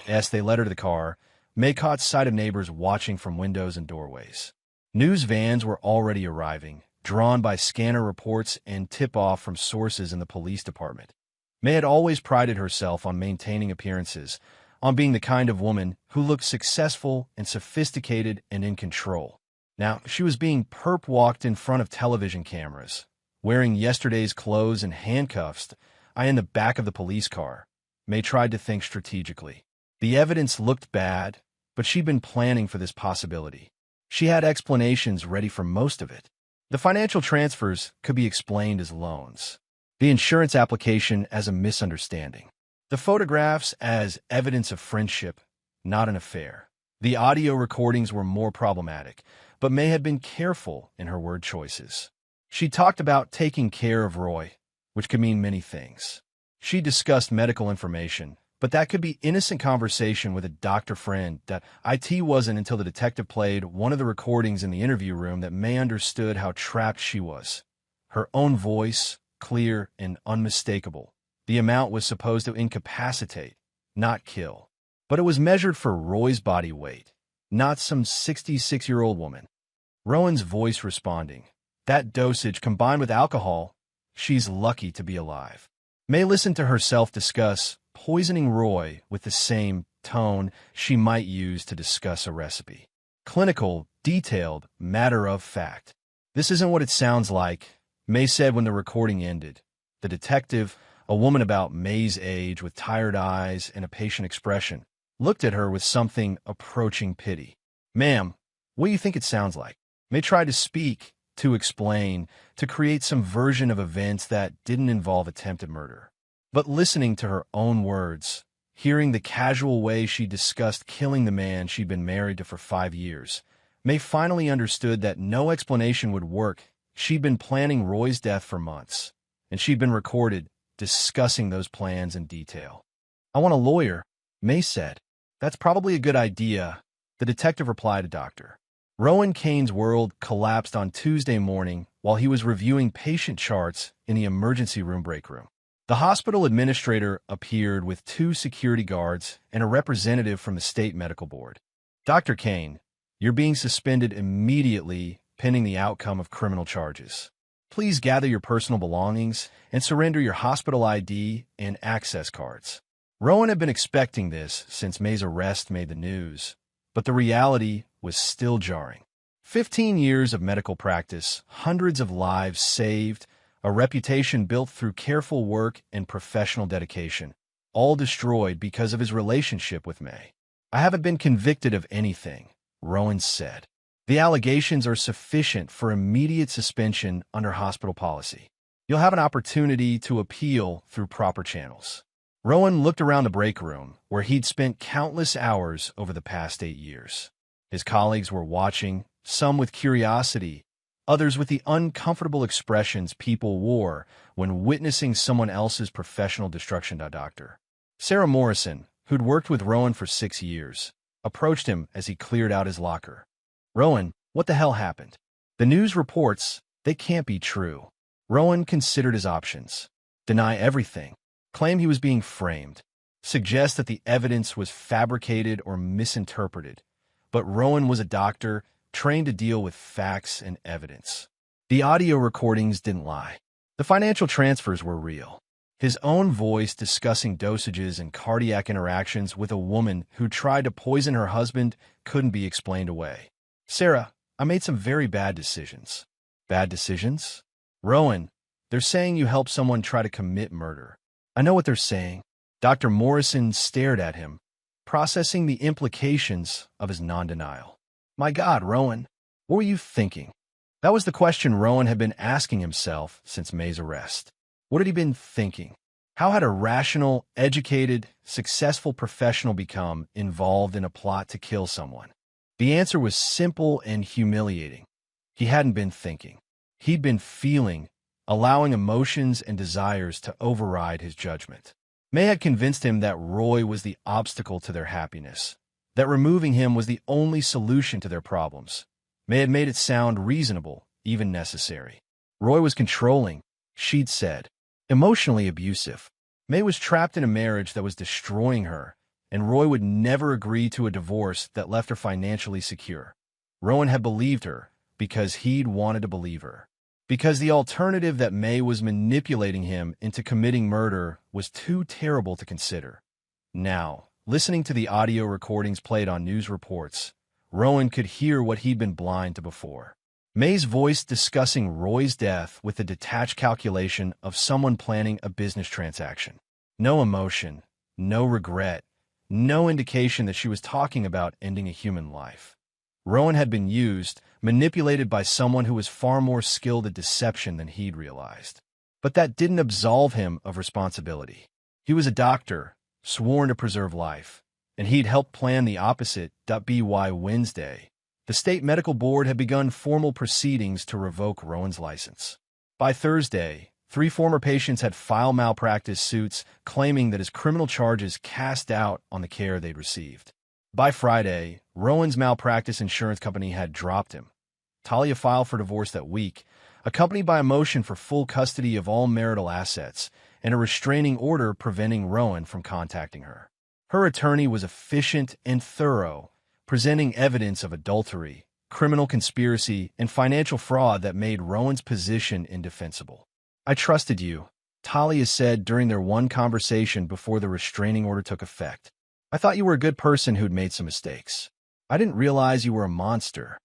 As they led her to the car, May caught sight of neighbors watching from windows and doorways. News vans were already arriving, drawn by scanner reports and tip-off from sources in the police department. May had always prided herself on maintaining appearances, on being the kind of woman who looked successful and sophisticated and in control. Now, she was being perp-walked in front of television cameras, wearing yesterday's clothes and handcuffs, in the back of the police car. May tried to think strategically. The evidence looked bad, but she'd been planning for this possibility. She had explanations ready for most of it. The financial transfers could be explained as loans. The insurance application as a misunderstanding. The photographs as evidence of friendship, not an affair. The audio recordings were more problematic, but May had been careful in her word choices. She talked about taking care of Roy, which could mean many things. She discussed medical information, but that could be innocent conversation with a doctor friend. That it wasn't until the detective played one of the recordings in the interview room that May understood how trapped she was. Her own voice, clear and unmistakable. The amount was supposed to incapacitate, not kill. But it was measured for Roy's body weight, not some 66-year-old woman. Rowan's voice responding. That dosage combined with alcohol, she's lucky to be alive. May listened to herself discuss poisoning Roy with the same tone she might use to discuss a recipe. Clinical, detailed, matter of fact. This isn't what it sounds like, May said when the recording ended. The detective, a woman about May's age with tired eyes and a patient expression, looked at her with something approaching pity. Ma'am, what do you think it sounds like? May tried to speak, to explain, to create some version of events that didn't involve attempted murder. But listening to her own words, hearing the casual way she discussed killing the man she'd been married to for 5 years, May finally understood that no explanation would work. She'd been planning Roy's death for months, and she'd been recorded discussing those plans in detail. I want a lawyer, May said. That's probably a good idea, the detective replied to Dr. Rowan Kane's world collapsed on Tuesday morning while he was reviewing patient charts in the emergency room break room. The hospital administrator appeared with 2 security guards and a representative from the state medical board. Dr. Kane, you're being suspended immediately pending the outcome of criminal charges. Please gather your personal belongings and surrender your hospital ID and access cards. Rowan had been expecting this since May's arrest made the news, but the reality was still jarring. 15 years of medical practice, hundreds of lives saved, a reputation built through careful work and professional dedication, all destroyed because of his relationship with May. I haven't been convicted of anything, Rowan said. The allegations are sufficient for immediate suspension under hospital policy. You'll have an opportunity to appeal through proper channels. Rowan looked around the break room, where he'd spent countless hours over the past 8 years. His colleagues were watching, some with curiosity, others with the uncomfortable expressions people wore when witnessing someone else's professional destruction. Dr. Sarah Morrison, who'd worked with Rowan for 6 years, approached him as he cleared out his locker. "Rowan, what the hell happened? The news reports, they can't be true." Rowan considered his options. Deny everything. Claim he was being framed. Suggest that the evidence was fabricated or misinterpreted. But Rowan was a doctor, trained to deal with facts and evidence. The audio recordings didn't lie. The financial transfers were real. His own voice discussing dosages and cardiac interactions with a woman who tried to poison her husband couldn't be explained away. "Sarah, I made some very bad decisions." "Bad decisions?" "Rowan, they're saying you helped someone try to commit murder." "I know what they're saying." Dr. Morrison stared at him, processing the implications of his non-denial. "My God, Rowan, what were you thinking?" That was the question Rowan had been asking himself since May's arrest. What had he been thinking? How had a rational, educated, successful professional become involved in a plot to kill someone? The answer was simple and humiliating. He hadn't been thinking. He'd been feeling, allowing emotions and desires to override his judgment. May had convinced him that Roy was the obstacle to their happiness, that removing him was the only solution to their problems. May had made it sound reasonable, even necessary. Roy was controlling, she'd said, emotionally abusive. May was trapped in a marriage that was destroying her, and Roy would never agree to a divorce that left her financially secure. Rowan had believed her because he'd wanted to believe her. Because the alternative that May was manipulating him into committing murder was too terrible to consider. Now, listening to the audio recordings played on news reports, Rowan could hear what he'd been blind to before. May's voice discussing Roy's death with the detached calculation of someone planning a business transaction. No emotion, no regret, no indication that she was talking about ending a human life. Rowan had been used, manipulated by someone who was far more skilled at deception than he'd realized. But that didn't absolve him of responsibility. He was a doctor, sworn to preserve life, and he'd helped plan the opposite. By Wednesday, the state medical board had begun formal proceedings to revoke Rowan's license. By Thursday, 3 former patients had filed malpractice suits claiming that his criminal charges cast doubt on the care they'd received. By Friday, Rowan's malpractice insurance company had dropped him. Talia filed for divorce that week, accompanied by a motion for full custody of all marital assets and a restraining order preventing Rowan from contacting her. Her attorney was efficient and thorough, presenting evidence of adultery, criminal conspiracy, and financial fraud that made Rowan's position indefensible. "I trusted you," Talia said during their one conversation before the restraining order took effect. "I thought you were a good person who'd made some mistakes. I didn't realize you were a monster."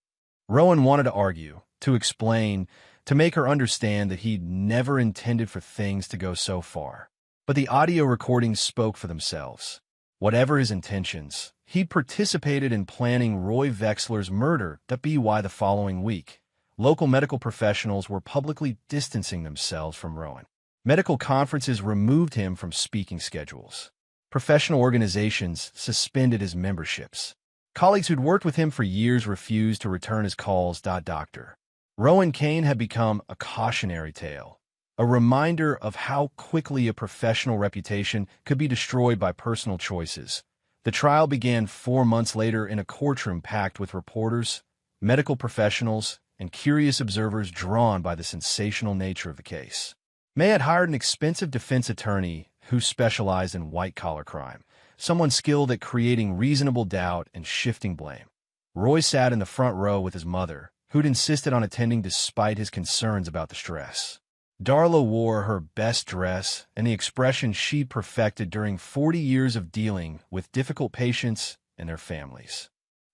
Rowan wanted to argue, to explain, to make her understand that he'd never intended for things to go so far. But the audio recordings spoke for themselves. Whatever his intentions, he'd participated in planning Roy Vexler's murder. The following week, local medical professionals were publicly distancing themselves from Rowan. Medical conferences removed him from speaking schedules. Professional organizations suspended his memberships. Colleagues who'd worked with him for years refused to return his calls. Dr. Rowan Kane had become a cautionary tale, a reminder of how quickly a professional reputation could be destroyed by personal choices. The trial began 4 months later in a courtroom packed with reporters, medical professionals, and curious observers drawn by the sensational nature of the case. May had hired an expensive defense attorney who specialized in white-collar crime, someone skilled at creating reasonable doubt and shifting blame. Roy sat in the front row with his mother, who'd insisted on attending despite his concerns about the stress. Darla wore her best dress and the expression she'd perfected during 40 years of dealing with difficult patients and their families.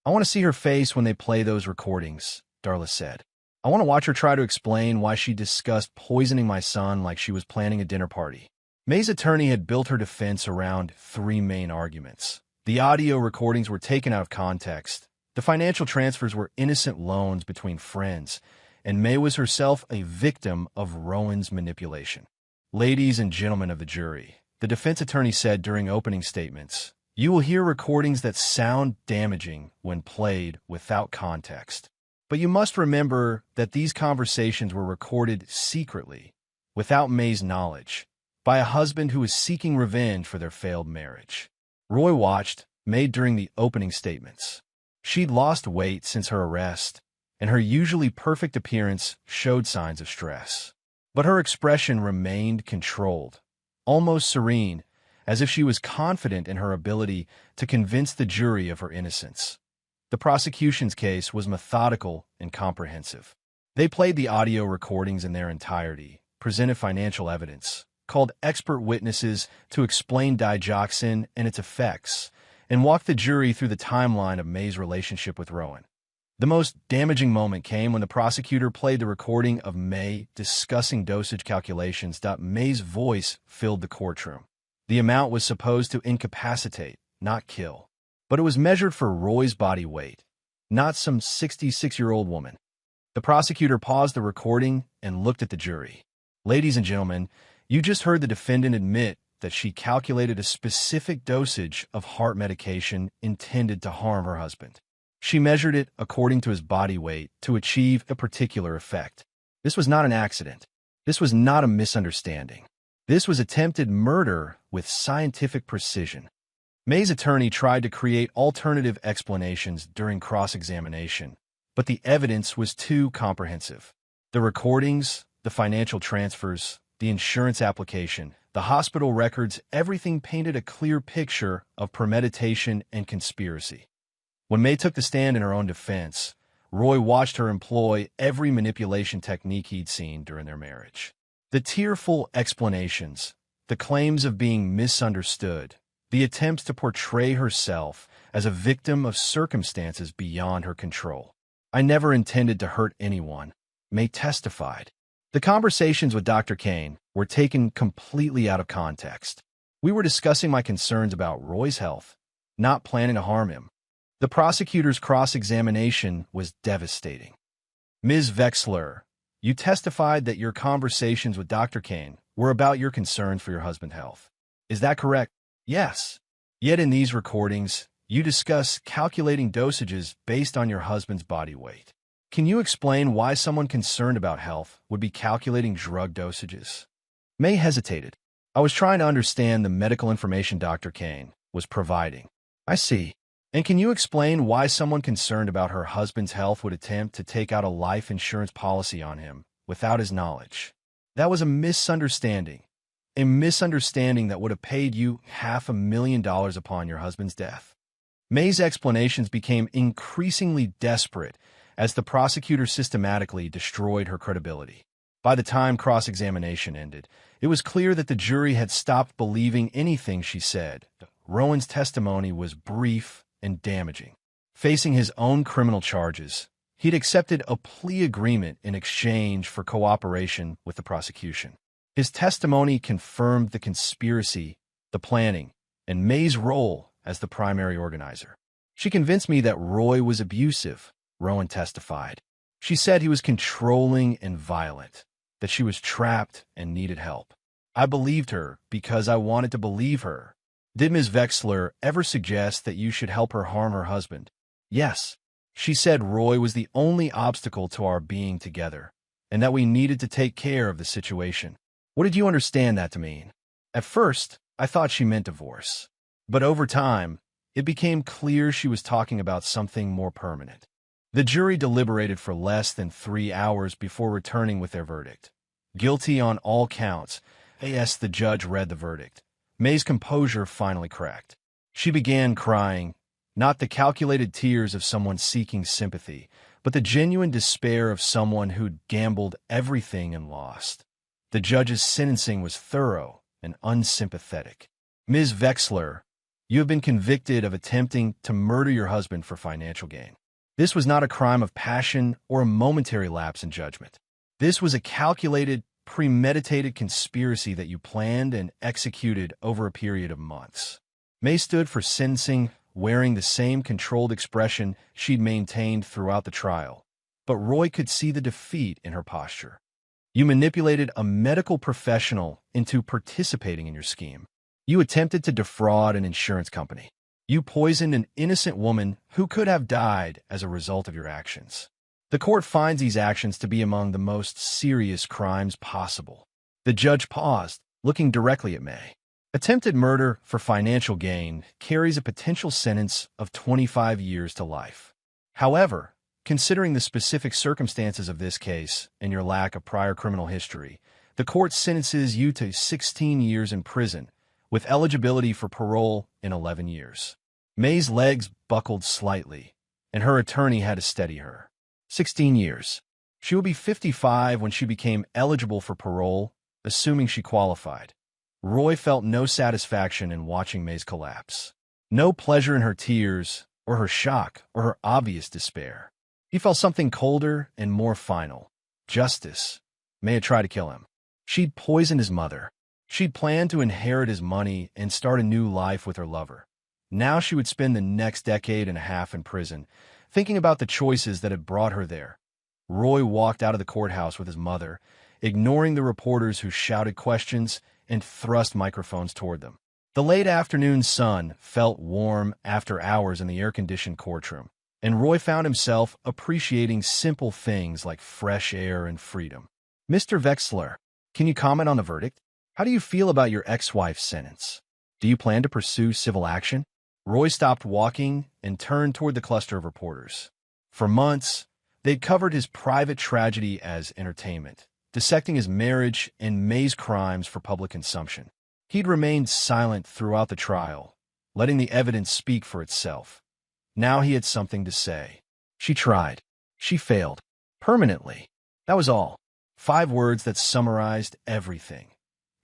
"I want to see her face when they play those recordings," Darla said. "I want to watch her try to explain why she discussed poisoning my son like she was planning a dinner party." May's attorney had built her defense around 3 main arguments. The audio recordings were taken out of context. The financial transfers were innocent loans between friends, and May was herself a victim of Rowan's manipulation. "Ladies and gentlemen of the jury," the defense attorney said during opening statements, "you will hear recordings that sound damaging when played without context. But you must remember that these conversations were recorded secretly, without May's knowledge, by a husband who was seeking revenge for their failed marriage. Roy watched May during the opening statements. She'd lost weight since her arrest, and her usually perfect appearance showed signs of stress. But her expression remained controlled, almost serene, as if she was confident in her ability to convince the jury of her innocence. The prosecution's case was methodical and comprehensive. They played the audio recordings in their entirety, presented financial evidence, called expert witnesses to explain digoxin and its effects, and walked the jury through the timeline of May's relationship with Rowan. The most damaging moment came when the prosecutor played the recording of May discussing dosage calculations. May's voice filled the courtroom. The amount was supposed to incapacitate, not kill. But it was measured for Roy's body weight, not some 66-year-old woman. The prosecutor paused the recording and looked at the jury. Ladies and gentlemen, you just heard the defendant admit that she calculated a specific dosage of heart medication intended to harm her husband. She measured it according to his body weight to achieve a particular effect. This was not an accident. This was not a misunderstanding. This was attempted murder with scientific precision. May's attorney tried to create alternative explanations during cross-examination, but the evidence was too comprehensive. The recordings, the financial transfers, the insurance application, the hospital records, everything painted a clear picture of premeditation and conspiracy. When May took the stand in her own defense, Roy watched her employ every manipulation technique he'd seen during their marriage. The tearful explanations, the claims of being misunderstood, the attempts to portray herself as a victim of circumstances beyond her control. I never intended to hurt anyone, May testified. The conversations with Dr. Kane were taken completely out of context. We were discussing my concerns about Roy's health, not planning to harm him. The prosecutor's cross-examination was devastating. Ms. Vexler, you testified that your conversations with Dr. Kane were about your concerns for your husband's health. Is that correct? Yes. Yet in these recordings, you discuss calculating dosages based on your husband's body weight. Can you explain why someone concerned about health would be calculating drug dosages? May hesitated. I was trying to understand the medical information Dr. Kane was providing. I see. And can you explain why someone concerned about her husband's health would attempt to take out a life insurance policy on him without his knowledge? That was a misunderstanding. A misunderstanding that would have paid you $500,000 upon your husband's death. May's explanations became increasingly desperate as the prosecutor systematically destroyed her credibility. By the time cross-examination ended, it was clear that the jury had stopped believing anything she said. Rowan's testimony was brief and damaging. Facing his own criminal charges, he'd accepted a plea agreement in exchange for cooperation with the prosecution. His testimony confirmed the conspiracy, the planning, and May's role as the primary organizer. She convinced me that Roy was abusive, Rowan testified. She said he was controlling and violent, that she was trapped and needed help. I believed her because I wanted to believe her. Did Ms. Vexler ever suggest that you should help her harm her husband? Yes. She said Roy was the only obstacle to our being together, and that we needed to take care of the situation. What did you understand that to mean? At first, I thought she meant divorce. But over time, it became clear she was talking about something more permanent. The jury deliberated for less than 3 hours before returning with their verdict. Guilty on all counts. As the judge read the verdict, May's composure finally cracked. She began crying, not the calculated tears of someone seeking sympathy, but the genuine despair of someone who'd gambled everything and lost. The judge's sentencing was thorough and unsympathetic. Ms. Vexler, you have been convicted of attempting to murder your husband for financial gain. This was not a crime of passion or a momentary lapse in judgment. This was a calculated, premeditated conspiracy that you planned and executed over a period of months. May stood for sentencing, wearing the same controlled expression she'd maintained throughout the trial. But Roy could see the defeat in her posture. You manipulated a medical professional into participating in your scheme. You attempted to defraud an insurance company. You poisoned an innocent woman who could have died as a result of your actions. The court finds these actions to be among the most serious crimes possible. The judge paused, looking directly at May. Attempted murder for financial gain carries a potential sentence of 25 years to life. However, considering the specific circumstances of this case and your lack of prior criminal history, the court sentences you to 16 years in prison, with eligibility for parole in 11 years. May's legs buckled slightly, and her attorney had to steady her. 16 years. She would be 55 when she became eligible for parole, assuming she qualified. Roy felt no satisfaction in watching May's collapse. No pleasure in her tears, or her shock, or her obvious despair. He felt something colder and more final. Justice. May had tried to kill him. She'd poisoned his mother. She'd planned to inherit his money and start a new life with her lover. Now she would spend the next decade and a half in prison, thinking about the choices that had brought her there. Roy walked out of the courthouse with his mother, ignoring the reporters who shouted questions and thrust microphones toward them. The late afternoon sun felt warm after hours in the air-conditioned courtroom, and Roy found himself appreciating simple things like fresh air and freedom. Mr. Wexler, can you comment on the verdict? How do you feel about your ex-wife's sentence? Do you plan to pursue civil action? Roy stopped walking and turned toward the cluster of reporters. For months, they'd covered his private tragedy as entertainment, dissecting his marriage and May's crimes for public consumption. He'd remained silent throughout the trial, letting the evidence speak for itself. Now he had something to say. She tried. She failed. Permanently. That was all. 5 words that summarized everything.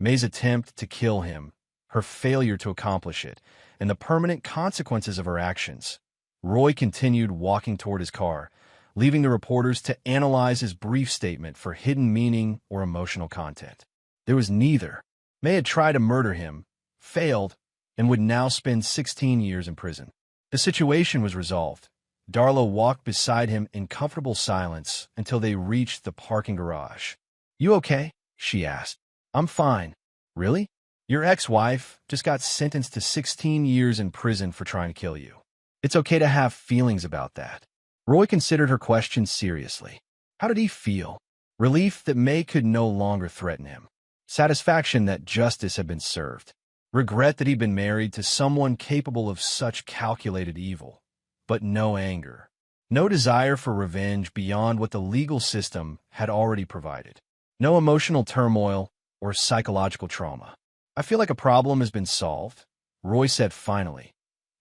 May's attempt to kill him, her failure to accomplish it, and the permanent consequences of her actions. Roy continued walking toward his car, leaving the reporters to analyze his brief statement for hidden meaning or emotional content. There was neither. May had tried to murder him, failed, and would now spend 16 years in prison. The situation was resolved. Darla walked beside him in comfortable silence until they reached the parking garage. "You okay?" she asked. "I'm fine." "Really? Your ex-wife just got sentenced to 16 years in prison for trying to kill you. It's okay to have feelings about that." Roy considered her question seriously. How did he feel? Relief that May could no longer threaten him. Satisfaction that justice had been served. Regret that he'd been married to someone capable of such calculated evil. But no anger. No desire for revenge beyond what the legal system had already provided. No emotional turmoil or psychological trauma. "I feel like a problem has been solved," Roy said finally.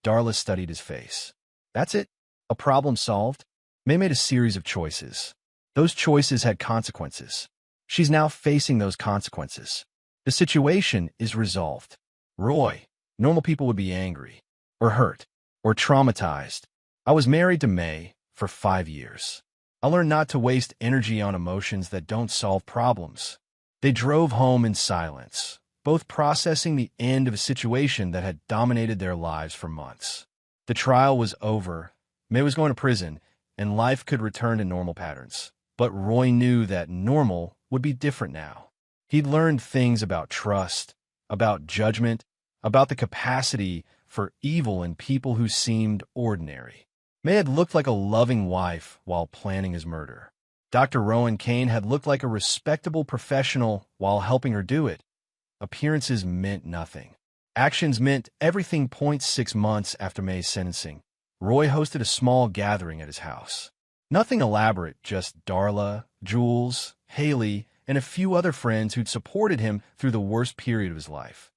Darla studied his face. "That's it? A problem solved?" May made a series of choices. Those choices had consequences. She's now facing those consequences. The situation is resolved. "Roy, normal people would be angry, or hurt, or traumatized. I was married to May for 5 years. I learned not to waste energy on emotions that don't solve problems." They drove home in silence, both processing the end of a situation that had dominated their lives for months. The trial was over. May was going to prison, and life could return to normal patterns. But Roy knew that normal would be different now. He'd learned things about trust, about judgment, about the capacity for evil in people who seemed ordinary. May had looked like a loving wife while planning his murder. Dr. Rowan Kane had looked like a respectable professional while helping her do it. Appearances meant nothing. Actions meant everything. 6 months after May's sentencing, Roy hosted a small gathering at his house. Nothing elaborate, just Darla, Jules, Haley, and a few other friends who'd supported him through the worst period of his life.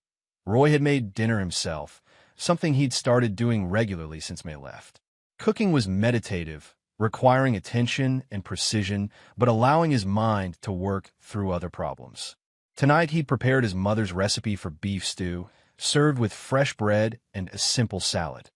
Roy had made dinner himself, something he'd started doing regularly since May left. Cooking was meditative, requiring attention and precision, but allowing his mind to work through other problems. Tonight he'd prepared his mother's recipe for beef stew, served with fresh bread and a simple salad.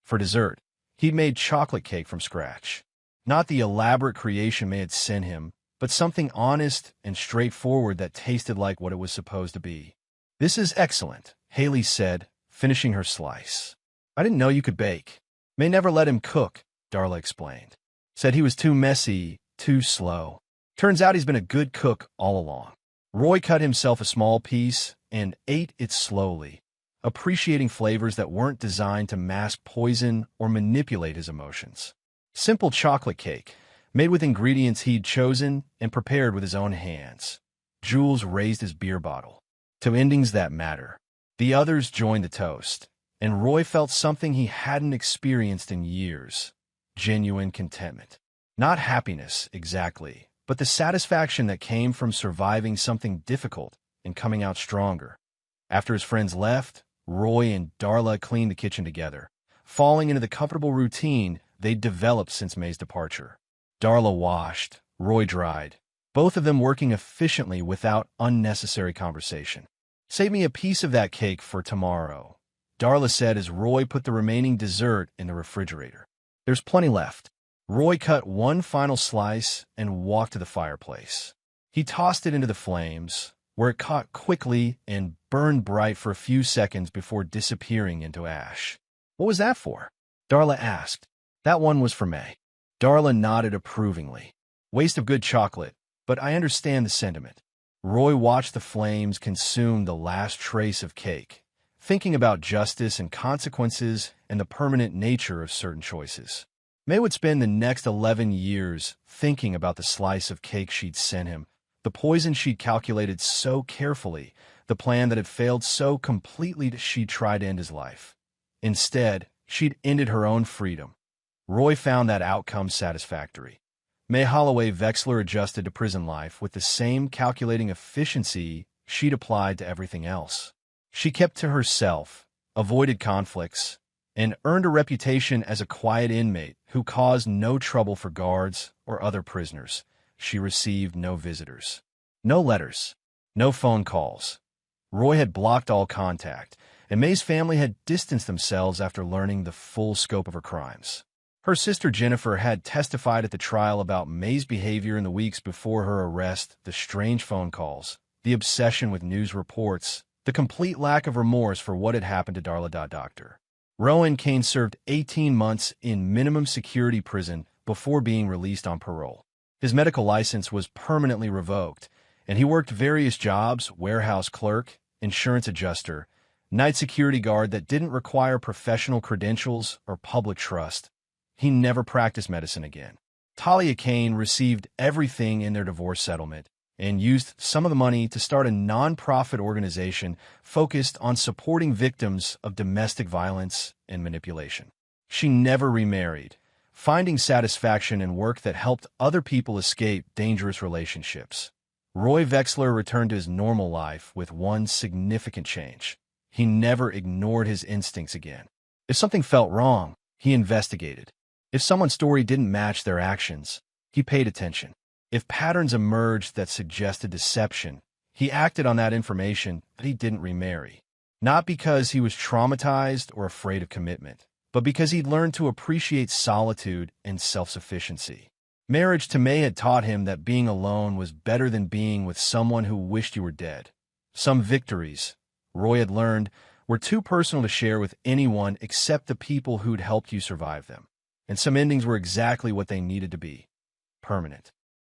For dessert, he'd made chocolate cake from scratch. Not the elaborate creation May had sent him, but something honest and straightforward that tasted like what it was supposed to be. "This is excellent," Haley said, finishing her slice. "I didn't know you could bake." May never let him cook, Darla explained. Said he was too messy, too slow. Turns out he's been a good cook all along. Roy cut himself a small piece and ate it slowly, appreciating flavors that weren't designed to mask poison or manipulate his emotions. Simple chocolate cake, made with ingredients he'd chosen and prepared with his own hands. Jules raised his beer bottle. To endings that matter. The others joined the toast, and Roy felt something he hadn't experienced in years. Genuine contentment. Not happiness, exactly, but the satisfaction that came from surviving something difficult and coming out stronger. After his friends left, Roy and Darla cleaned the kitchen together, falling into the comfortable routine they'd developed since May's departure. Darla washed, Roy dried, both of them working efficiently without unnecessary conversation. "Save me a piece of that cake for tomorrow," Darla said as Roy put the remaining dessert in the refrigerator. "There's plenty left." Roy cut one final slice and walked to the fireplace. He tossed it into the flames, where it caught quickly and burned bright for a few seconds before disappearing into ash. "What was that for?" Darla asked. "That one was for May." Darla nodded approvingly. "Waste of good chocolate, but I understand the sentiment." Roy watched the flames consume the last trace of cake, thinking about justice and consequences and the permanent nature of certain choices. May would spend the next 11 years thinking about the slice of cake she'd sent him, the poison she'd calculated so carefully, the plan that had failed so completely that she'd tried to end his life. Instead, she'd ended her own freedom. Roy found that outcome satisfactory. May Holloway Vexler adjusted to prison life with the same calculating efficiency she'd applied to everything else. She kept to herself, avoided conflicts, and earned a reputation as a quiet inmate who caused no trouble for guards or other prisoners. She received no visitors, no letters, no phone calls. Roy had blocked all contact, and May's family had distanced themselves after learning the full scope of her crimes. Her sister Jennifer had testified at the trial about May's behavior in the weeks before her arrest, the strange phone calls, the obsession with news reports, the complete lack of remorse for what had happened to Darla. Dr. Rowan Kane served 18 months in minimum security prison before being released on parole. His medical license was permanently revoked, and he worked various jobs: warehouse clerk, insurance adjuster, night security guard that didn't require professional credentials or public trust. He never practiced medicine again. Talia Kane received everything in their divorce settlement and used some of the money to start a non-profit organization focused on supporting victims of domestic violence and manipulation. She never remarried, finding satisfaction in work that helped other people escape dangerous relationships. Roy Vexler returned to his normal life with one significant change. He never ignored his instincts again. If something felt wrong, he investigated. If someone's story didn't match their actions, he paid attention. If patterns emerged that suggested deception, he acted on that information, but he didn't remarry. Not because he was traumatized or afraid of commitment, but because he'd learned to appreciate solitude and self-sufficiency. Marriage to May had taught him that being alone was better than being with someone who wished you were dead. Some victories, Roy had learned, were too personal to share with anyone except the people who'd helped you survive them. And some endings were exactly what they needed to be: permanent.